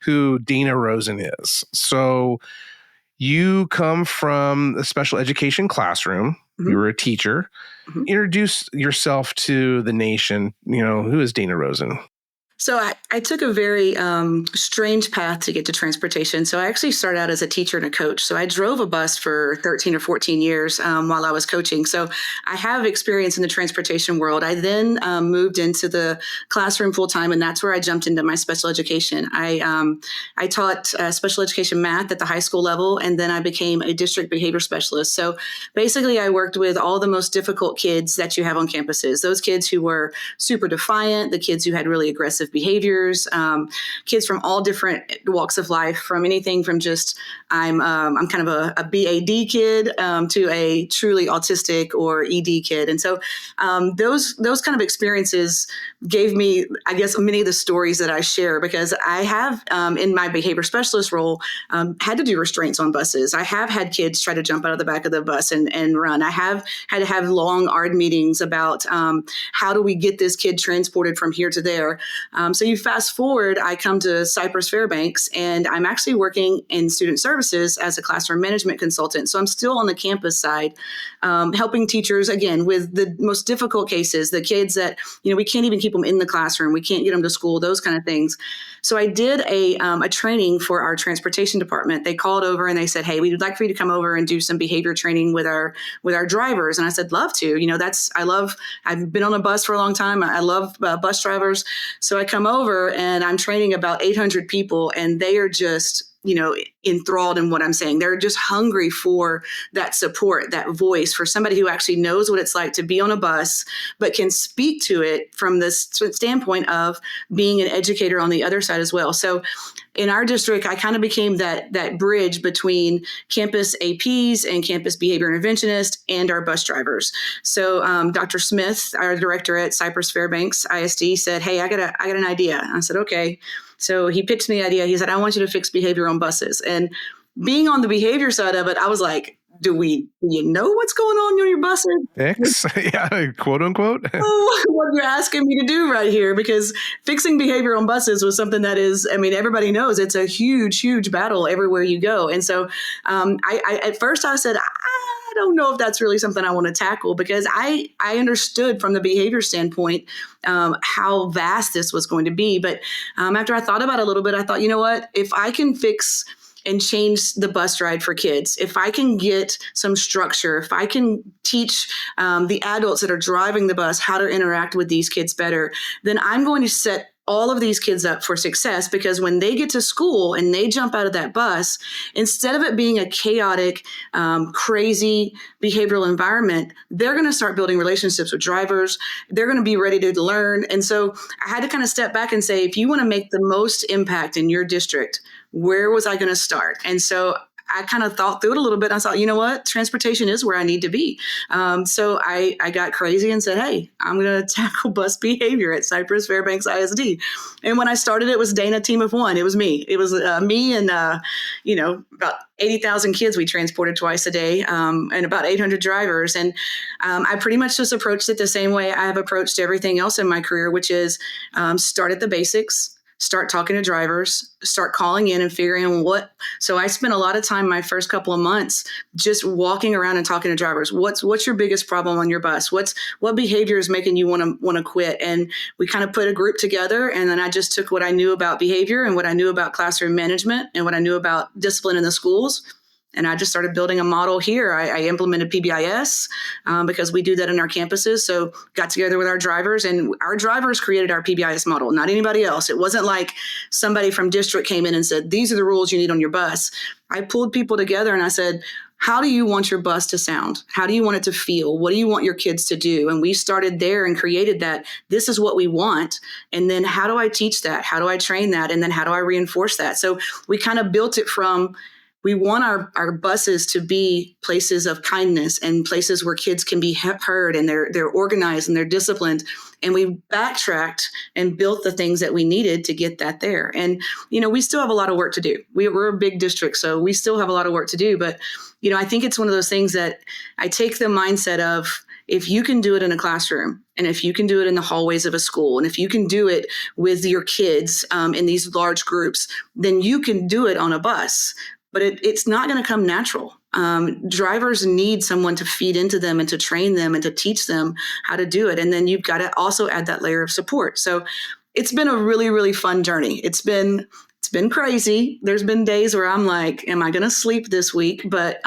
who Dana Rosen is. So you come from a special education classroom. Mm-hmm. You were a teacher. Mm-hmm. Introduce yourself to the nation. Who is Dana Rosen? So I took a very strange path to get to transportation. So I actually started out as a teacher and a coach. So I drove a bus for 13 or 14 years while I was coaching. So I have experience in the transportation world. I then moved into the classroom full time, and that's where I jumped into my special education. I taught special education math at the high school level, and then I became a district behavior specialist. So basically, I worked with all the most difficult kids that you have on campuses. Those kids who were super defiant, the kids who had really aggressive behaviors, kids from all different walks of life, from anything from just I'm kind of a BAD kid to a truly autistic or ED kid. And so those kind of experiences gave me, I guess, many of the stories that I share, because I have in my behavior specialist role had to do restraints on buses. I have had kids try to jump out of the back of the bus and run. I have had to have long ARD meetings about how do we get this kid transported from here to there. So you fast forward, I come to Cypress-Fairbanks, and I'm actually working in student services as a classroom management consultant. So I'm still on the campus side, helping teachers, again, with the most difficult cases, the kids that, we can't even keep them in the classroom. We can't get them to school, those kind of things. So I did a training for our transportation department. They called over and they said, "Hey, we'd like for you to come over and do some behavior training with our drivers." And I said, "Love to." I've been on a bus for a long time. I love bus drivers. So I come over and I'm training about 800 people, and they are just, enthralled in what I'm saying. They're just hungry for that support, that voice, for somebody who actually knows what it's like to be on a bus, but can speak to it from the standpoint of being an educator on the other side as well. So in our district, I kind of became that bridge between campus APs and campus behavior interventionists and our bus drivers. So Dr. Smith, our director at Cypress-Fairbanks ISD, said, "Hey, I got an idea." I said, "Okay." So he pitched me the idea. He said, "I want you to fix behavior on buses." And being on the behavior side of it, I was like, do you know what's going on your buses? Fix? Yeah, quote unquote. Oh, what you're asking me to do right here, because fixing behavior on buses was something that is, everybody knows it's a huge, huge battle everywhere you go. And so I at first I said, I don't know if that's really something I want to tackle, because I understood from the behavior standpoint how vast this was going to be. But after I thought about it a little bit, I thought, you know what, if I can fix and change the bus ride for kids, if I can get some structure, if I can teach the adults that are driving the bus how to interact with these kids better, then I'm going to set all of these kids up for success, because when they get to school and they jump out of that bus, instead of it being a chaotic, crazy behavioral environment, they're going to start building relationships with drivers. They're going to be ready to learn. And so I had to kind of step back and say, if you want to make the most impact in your district, where was I going to start? And so I kind of thought through it a little bit. I thought, you know what? Transportation is where I need to be. So I got crazy and said, hey, I'm going to tackle bus behavior at Cypress-Fairbanks ISD. And when I started, it was Dana team of one. It was me. It was me and, about 80,000 kids we transported twice a day, and about 800 drivers. And I pretty much just approached it the same way I have approached everything else in my career, which is start at the basics. Start talking to drivers, start calling in and figuring what. So I spent a lot of time my first couple of months just walking around and talking to drivers. What's your biggest problem on your bus? What behavior is making you want to quit? And we kind of put a group together. And then I just took what I knew about behavior and what I knew about classroom management and what I knew about discipline in the schools. And I just started building a model here. I implemented PBIS because we do that in our campuses. So got together with our drivers, and our drivers created our PBIS model, not anybody else. It wasn't like somebody from district came in and said, these are the rules you need on your bus. I pulled people together and I said, how do you want your bus to sound? How do you want it to feel? What do you want your kids to do? And we started there and created that. This is what we want. And then how do I teach that? How do I train that? And then how do I reinforce that? So we kind of built it from, we want our buses to be places of kindness and places where kids can be heard and they're organized and they're disciplined. And we backtracked and built the things that we needed to get that there. And, we still have a lot of work to do. We're a big district, so we still have a lot of work to do. But, I think it's one of those things that I take the mindset of, if you can do it in a classroom, and if you can do it in the hallways of a school, and if you can do it with your kids in these large groups, then you can do it on a bus. But it's not going to come natural. Drivers need someone to feed into them and to train them and to teach them how to do it. And then you've got to also add that layer of support. So it's been a really, really fun journey. It's been crazy. There's been days where I'm like, am I going to sleep this week? But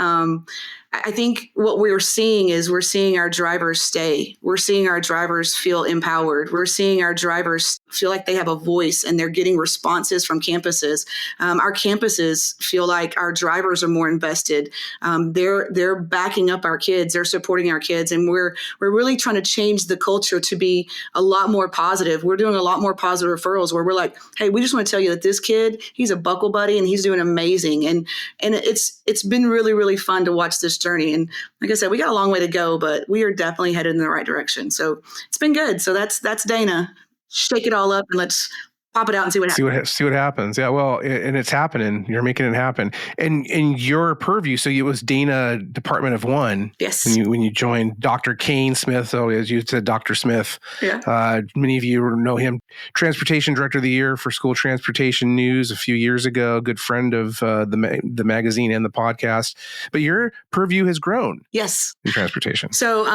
I think what we're seeing is we're seeing our drivers stay. We're seeing our drivers feel empowered. We're seeing our drivers feel like they have a voice and they're getting responses from campuses. Our campuses feel like our drivers are more invested. They're backing up our kids. They're supporting our kids. And we're really trying to change the culture to be a lot more positive. We're doing a lot more positive referrals where we're like, hey, we just want to tell you that this kid, he's a buckle buddy and he's doing amazing. And it's been really, really fun to watch this journey. And like I said, we got a long way to go, but we are definitely headed in the right direction. So it's been good. So that's Dana. Shake it all up and let's pop it out and see what happens. See what happens. Yeah, well, and it's happening. You're making it happen. And in your purview, so it was Dana Department of One. Yes. When you joined Dr. Kane Smith. So as you said, Dr. Smith. Yeah. Many of you know him. Transportation Director of the Year for School Transportation News a few years ago. Good friend of the magazine and the podcast. But your purview has grown. Yes. In transportation. So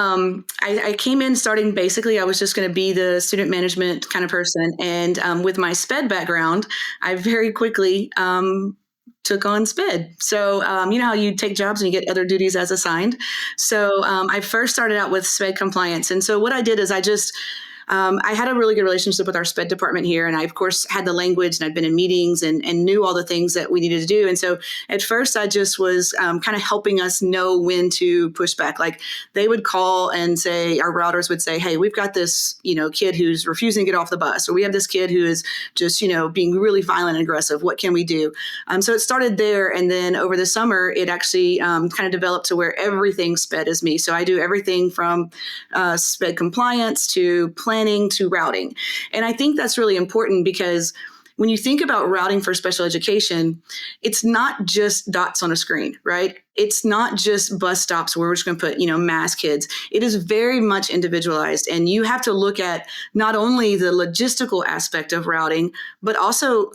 I came in starting basically, I was just going to be the student management kind of person. And with my SPED background, I very quickly took on SPED. So you know how you take jobs and you get other duties as assigned. So I first started out with SPED compliance. And so what I did is I had a really good relationship with our SPED department here. And I, of course, had the language and I'd been in meetings and knew all the things that we needed to do. And so at first, I just was kind of helping us know when to push back. Like they would call and say, our routers would say, hey, we've got this, kid who's refusing to get off the bus, or we have this kid who is just, being really violent and aggressive. What can we do? So it started there. And then over the summer, it actually kind of developed to where everything SPED is me. So I do everything from SPED compliance to planning to routing. And I think that's really important because when you think about routing for special education, it's not just dots on a screen, right? It's not just bus stops where we're just going to put, mass kids. It is very much individualized. And you have to look at not only the logistical aspect of routing, but also,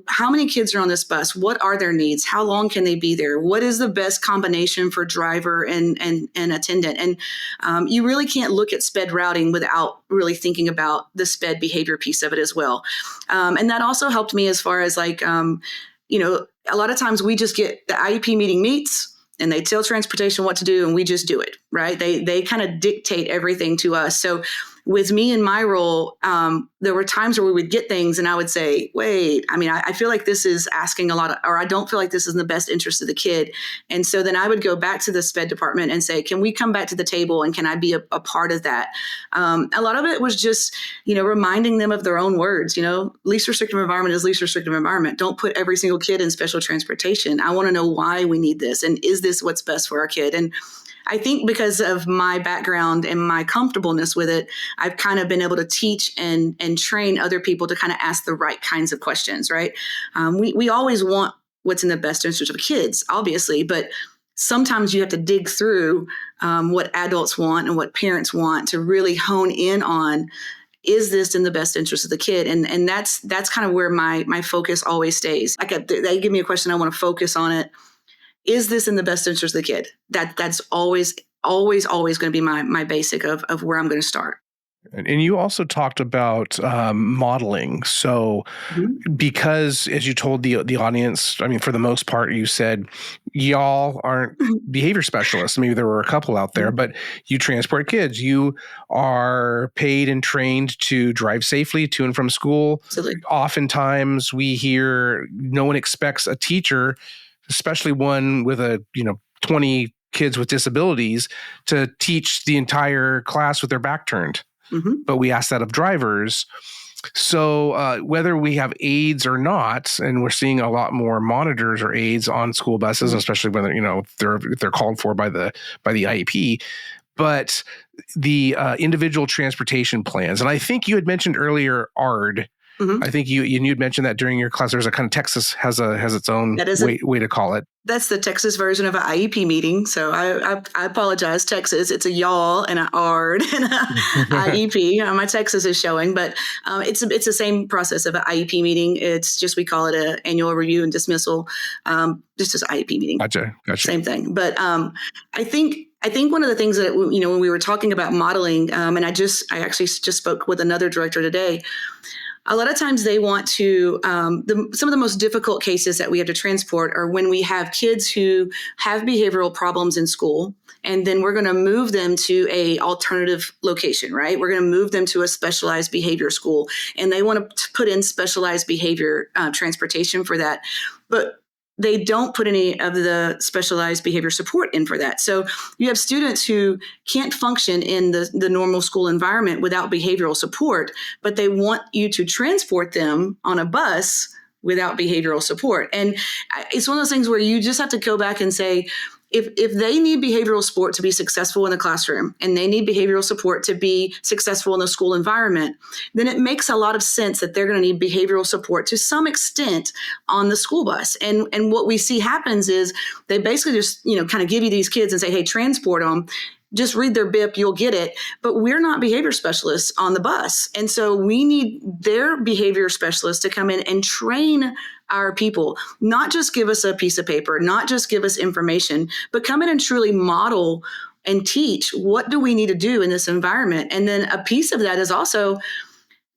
how many kids are on this bus? What are their needs? How long can they be there? What is the best combination for driver and attendant? And you really can't look at SPED routing without really thinking about the SPED behavior piece of it as well. And that also helped me as far as a lot of times we just get the IEP meeting meets and they tell transportation what to do and we just do it, right? They kind of dictate everything to us. So with me in my role, there were times where we would get things and I would say, wait, I feel like this is asking a lot or I don't feel like this is in the best interest of the kid. And so then I would go back to the SPED department and say, can we come back to the table and can I be a part of that? A lot of it was just, reminding them of their own words, least restrictive environment is least restrictive environment. Don't put every single kid in special transportation. I want to know why we need this. And is this what's best for our kid? And I think because of my background and my comfortableness with it, I've kind of been able to teach and train other people to kind of ask the right kinds of questions, right? We always want what's in the best interest of kids, obviously, but sometimes you have to dig through what adults want and what parents want to really hone in on, is this in the best interest of the kid? And that's kind of where my focus always stays. Like they give me a question, I want to focus on it. Is this in the best interest of the kid? That's always going to be my basic of where I'm going to start. And you also talked about modeling. So because, as you told the audience, for the most part, you said y'all aren't behavior specialists. Maybe there were a couple out there, but you transport kids. You are paid and trained to drive safely to and from school. Absolutely. Oftentimes we hear no one expects a teacher, especially one with 20 kids with disabilities, to teach the entire class with their back turned. But we ask that of drivers. So whether we have aides or not, and we're seeing a lot more monitors or aides on school buses, especially when they're called for by the IEP, but the individual transportation plans. And I think you had mentioned earlier ARD. I think you'd mentioned that during your class. There's a kind of Texas has its own way to call it. That's the Texas version of an IEP meeting. So I apologize, Texas. It's a y'all and an ARD and a IEP. My Texas is showing, but it's the same process of an IEP meeting. It's just, we call it an annual review and dismissal. Just as an IEP meeting. Gotcha. Same thing. But I think one of the things that, when we were talking about modeling, and I actually just spoke with another director today. A lot of times they want to, some of the most difficult cases that we have to transport are when we have kids who have behavioral problems in school, and then we're going to move them to a alternative location, right? We're going to move them to a specialized behavior school, and they want to put in specialized behavior transportation for that. But they don't put any of the specialized behavior support in for that. So you have students who can't function in the normal school environment without behavioral support, but they want you to transport them on a bus without behavioral support. And it's one of those things where you just have to go back and say, if they need behavioral support to be successful in the classroom, and they need behavioral support to be successful in the school environment, then it makes a lot of sense that they're going to need behavioral support to some extent on the school bus. And what we see happens is they basically just, kind of give you these kids and say, hey, transport them. Just read their BIP, you'll get it. But we're not behavior specialists on the bus. And so we need their behavior specialists to come in and train our people, not just give us a piece of paper, not just give us information, but come in and truly model and teach what do we need to do in this environment. And then a piece of that is also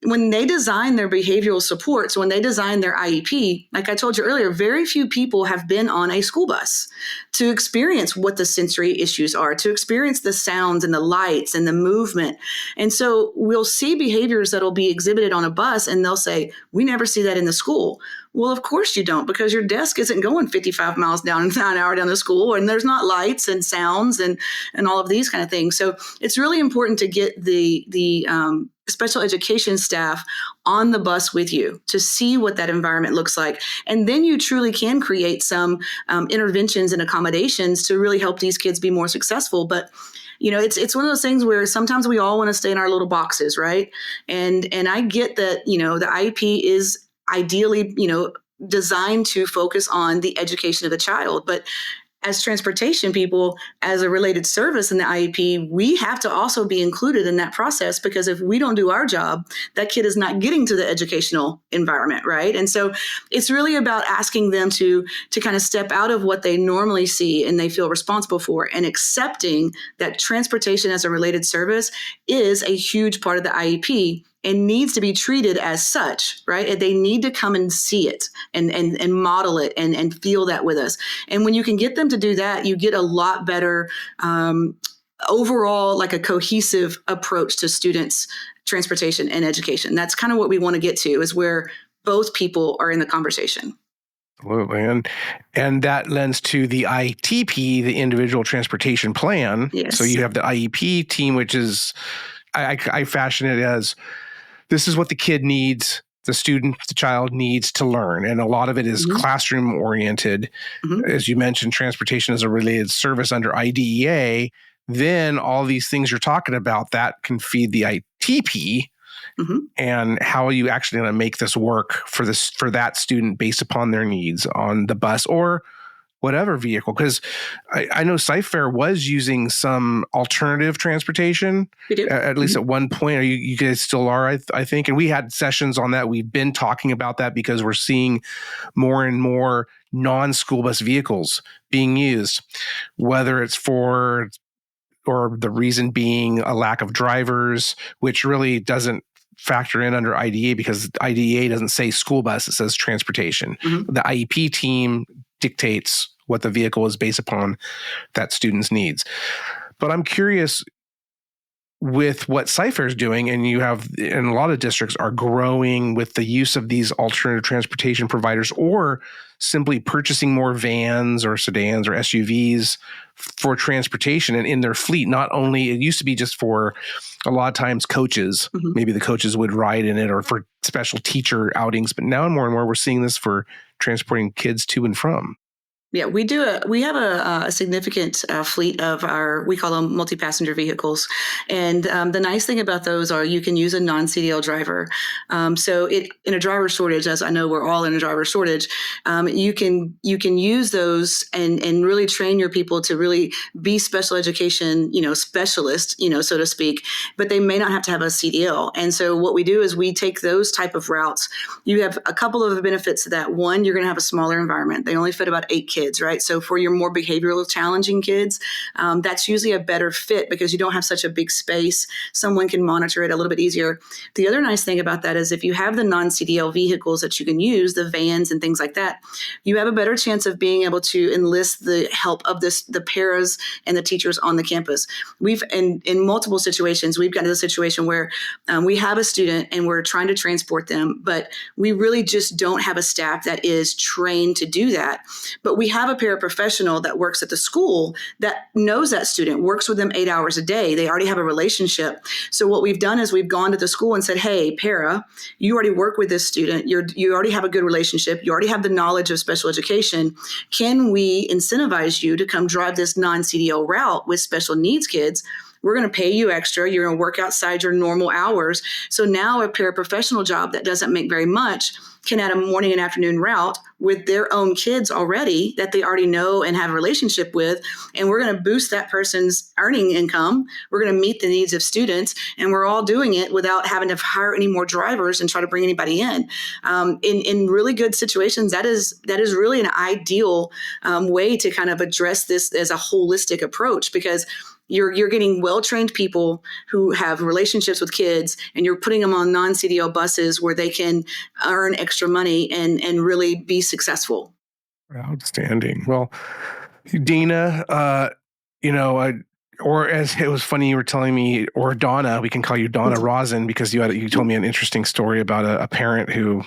when they design their behavioral supports, when they design their IEP, like I told you earlier, very few people have been on a school bus to experience what the sensory issues are, to experience the sounds and the lights and the movement. And so we'll see behaviors that'll be exhibited on a bus, and they'll say, we never see that in the school. Well, of course you don't, because your desk isn't going 55 miles down an hour down the school, and there's not lights and sounds and all of these kind of things. So it's really important to get the special education staff on the bus with you to see what that environment looks like. And then you truly can create some interventions and accommodations to really help these kids be more successful. But it's one of those things where sometimes we all want to stay in our little boxes, right? And I get that, the IEP is ideally, designed to focus on the education of the child. But as transportation people, as a related service in the IEP, we have to also be included in that process, because if we don't do our job, that kid is not getting to the educational environment, right? And so it's really about asking them to kind of step out of what they normally see and they feel responsible for, and accepting that transportation as a related service is a huge part of the IEP and needs to be treated as such, right? They need to come and see it and model it and feel that with us. And when you can get them to do that, you get a lot better overall, like a cohesive approach to students' transportation and education. That's kind of what we want to get to, is where both people are in the conversation. Absolutely. And that lends to the ITP, the individual transportation plan. Yes. So you have the IEP team, which is, I fashion it as, this is what the kid needs, the child needs to learn. And a lot of it is classroom oriented. As you mentioned, transportation is a related service under IDEA. Then all these things you're talking about, that can feed the ITP. And how are you actually going to make this work for that student based upon their needs on the bus or whatever vehicle? Because I know Cypher was using some alternative transportation, at least at one point. You guys still are, I think. And we had sessions on that. We've been talking about that because we're seeing more and more non-school bus vehicles being used, whether it's or the reason being a lack of drivers, which really doesn't factor in under IDEA, because IDEA doesn't say school bus, it says transportation. The IEP team dictates what the vehicle is based upon that student's needs. But I'm curious, with what Cypher is doing, and a lot of districts are growing with the use of these alternative transportation providers, or simply purchasing more vans or sedans or SUVs for transportation and in their fleet. Not only, it used to be just for a lot of times coaches, maybe the coaches would ride in it, or for special teacher outings, but now more and more we're seeing this for transporting kids to and from. Yeah, we have a significant fleet of we call them multi-passenger vehicles. And the nice thing about those are you can use a non-CDL driver. So in a driver shortage, as I know we're all in a driver shortage, you can use those and really train your people to really be special education, specialists, so to speak, but they may not have to have a CDL. And so what we do is we take those type of routes. You have a couple of benefits to that. One, you're going to have a smaller environment. They only fit about 8 kids kids, right? So for your more behavioral challenging kids, that's usually a better fit because you don't have such a big space. Someone can monitor it a little bit easier. The other nice thing about that is if you have the non-CDL vehicles that you can use, the vans and things like that, you have a better chance of being able to enlist the help of the paras and the teachers on the campus. We've, in multiple situations, we've gotten to the situation where we have a student and we're trying to transport them, but we really just don't have a staff that is trained to do that. But we have a paraprofessional that works at the school that knows that student, works with them 8 hours a day. They already have a relationship. So what we've done is we've gone to the school and said, hey, para, you already work with this student. You already have a good relationship. You already have the knowledge of special education. Can we incentivize you to come drive this non-CDL route with special needs kids? We're going to pay you extra. You're going to work outside your normal hours. So now a paraprofessional job that doesn't make very much can add a morning and afternoon route with their own kids already that they already know and have a relationship with. And we're going to boost that person's earning income. We're going to meet the needs of students. And we're all doing it without having to hire any more drivers and try to bring anybody in. In really good situations, that is really an ideal way to kind of address this as a holistic approach, because you're getting well-trained people who have relationships with kids, and you're putting them on non-CDL buses where they can earn extra money and really be successful. Outstanding. Well, Dana, or as it was funny, you were telling me, or Donna, we can call you Donna Rosen, because you told me an interesting story about a parent who,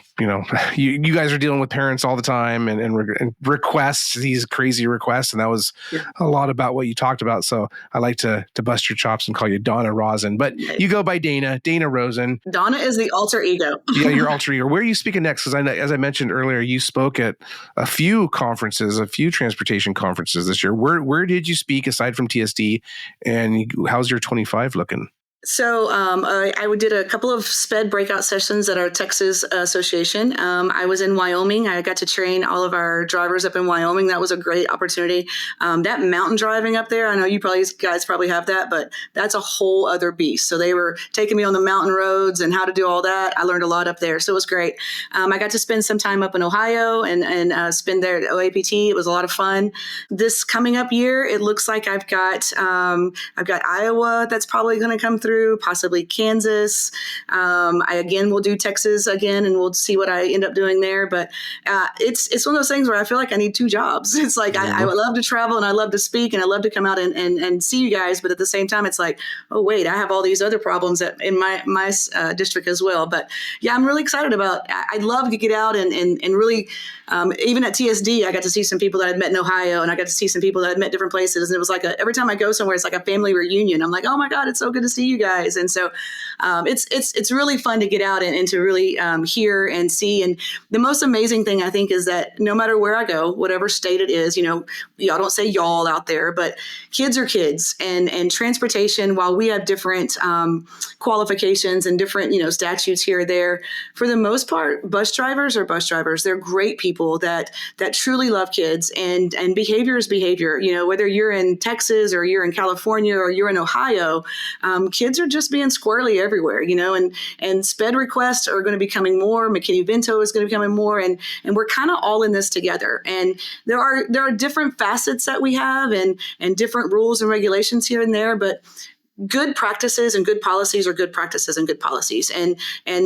you guys are dealing with parents all the time and requests, these crazy requests. And that was a lot about what you talked about. So I like to bust your chops and call you Donna Rosen, but you go by Dana Rosen. Donna is the alter ego. Yeah, your alter ego. Where are you speaking next? Because as I mentioned earlier, you spoke at a few conferences, a few transportation conferences this year. Where did you speak aside from TSD? And how's your 25 looking? So I did a couple of SPED breakout sessions at our Texas Association. I was in Wyoming. I got to train all of our drivers up in Wyoming. That was a great opportunity. That mountain driving up there, I know you guys probably have that, but that's a whole other beast. So they were taking me on the mountain roads and how to do all that. I learned a lot up there. So it was great. I got to spend some time up in Ohio and spend there at OAPT. It was a lot of fun. This coming up year, it looks like I've got Iowa that's probably going to come through. Possibly Kansas. I again will do Texas again, and we'll see what I end up doing there. But it's one of those things where I feel like I need two jobs. It's like I would love to travel and I love to speak and I love to come out and see you guys, but at the same time, it's like, oh wait, I have all these other problems in my district as well. But yeah, I'm really excited about. I'd love to get out and really. Even at TSD, I got to see some people that I'd met in Ohio, and I got to see some people that I'd met different places. And it was like every time I go somewhere, it's like a family reunion. I'm like, oh my God, it's so good to see you guys. And so it's really fun to get out and to really hear and see. And the most amazing thing I think is that no matter where I go, whatever state it is, y'all don't say y'all out there, but kids are kids. And transportation, while we have different qualifications and different, statutes here or there, for the most part, bus drivers are bus drivers. They're great people that truly love kids, and behavior is behavior. Whether you're in Texas or you're in California or you're in Ohio, kids are just being squirrely everywhere, and SPED requests are going to be coming more. McKinney-Vento is going to be coming more, and we're kind of all in this together. And there are different facets that we have and different rules and regulations here and there, but good practices and good policies are good practices and good policies. And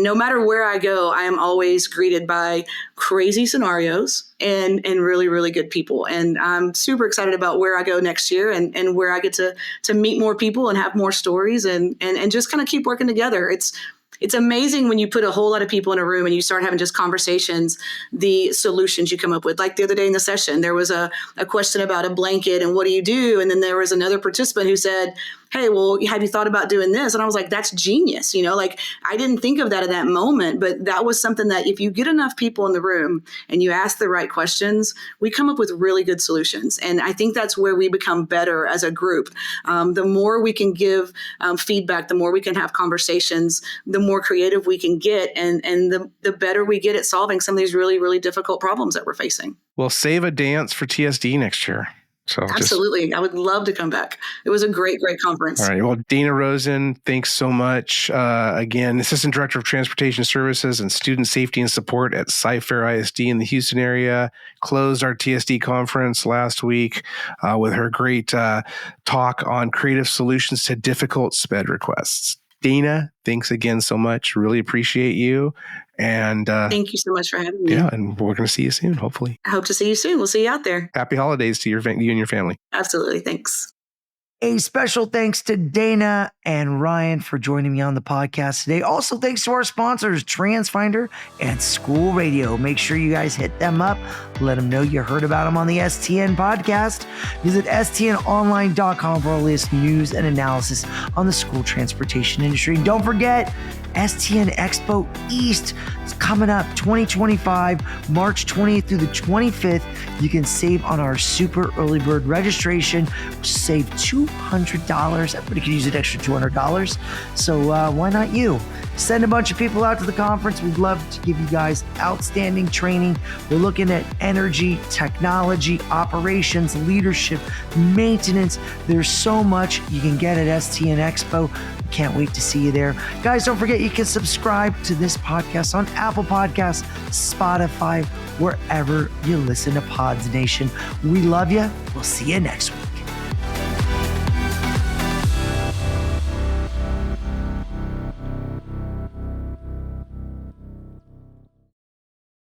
no matter where I go, I am always greeted by crazy scenarios and really, really good people. And I'm super excited about where I go next year and where I get to meet more people and have more stories and just kind of keep working together. It's amazing when you put a whole lot of people in a room and you start having just conversations, the solutions you come up with. Like the other day in the session, there was a question about a blanket and what do you do? And then there was another participant who said, hey, well, have you thought about doing this? And I was like, that's genius. I didn't think of that at that moment, but that was something that if you get enough people in the room and you ask the right questions, we come up with really good solutions. And I think that's where we become better as a group. The more we can give feedback, the more we can have conversations, the more creative we can get, and the better we get at solving some of these really, really difficult problems that we're facing. Well, save a dance for TSD next year. So absolutely. I would love to come back. It was a great conference. All right. Well, Dana Rosen, thanks so much. Again, Assistant Director of Transportation Services and Student Safety and Support at Cypress-Fairbanks ISD in the Houston area, closed our TSD conference last week with her great talk on creative solutions to difficult SPED requests. Dana, thanks again so much. Really appreciate you. And thank you so much for having me. Yeah, and we're going to see you soon, hopefully. I hope to see you soon. We'll see you out there. Happy holidays to you and your family. Absolutely. Thanks. A special thanks to Dana and Ryan for joining me on the podcast today. Also, thanks to our sponsors, TransFinder and School Radio. Make sure you guys hit them up. Let them know you heard about them on the STN podcast. Visit stnonline.com for all the latest news and analysis on the school transportation industry. Don't forget, STN Expo East is coming up 2025, March 20th through the 25th. You can save on our super early bird registration. Save $200. Everybody can use an extra $200. So why not you? Send a bunch of people out to the conference. We'd love to give you guys outstanding training. We're looking at energy, technology, operations, leadership, maintenance. There's so much you can get at STN Expo. Can't wait to see you there. Guys, don't forget you can subscribe to this podcast on Apple Podcasts, Spotify, wherever you listen to Pods Nation. We love you. We'll see you next week.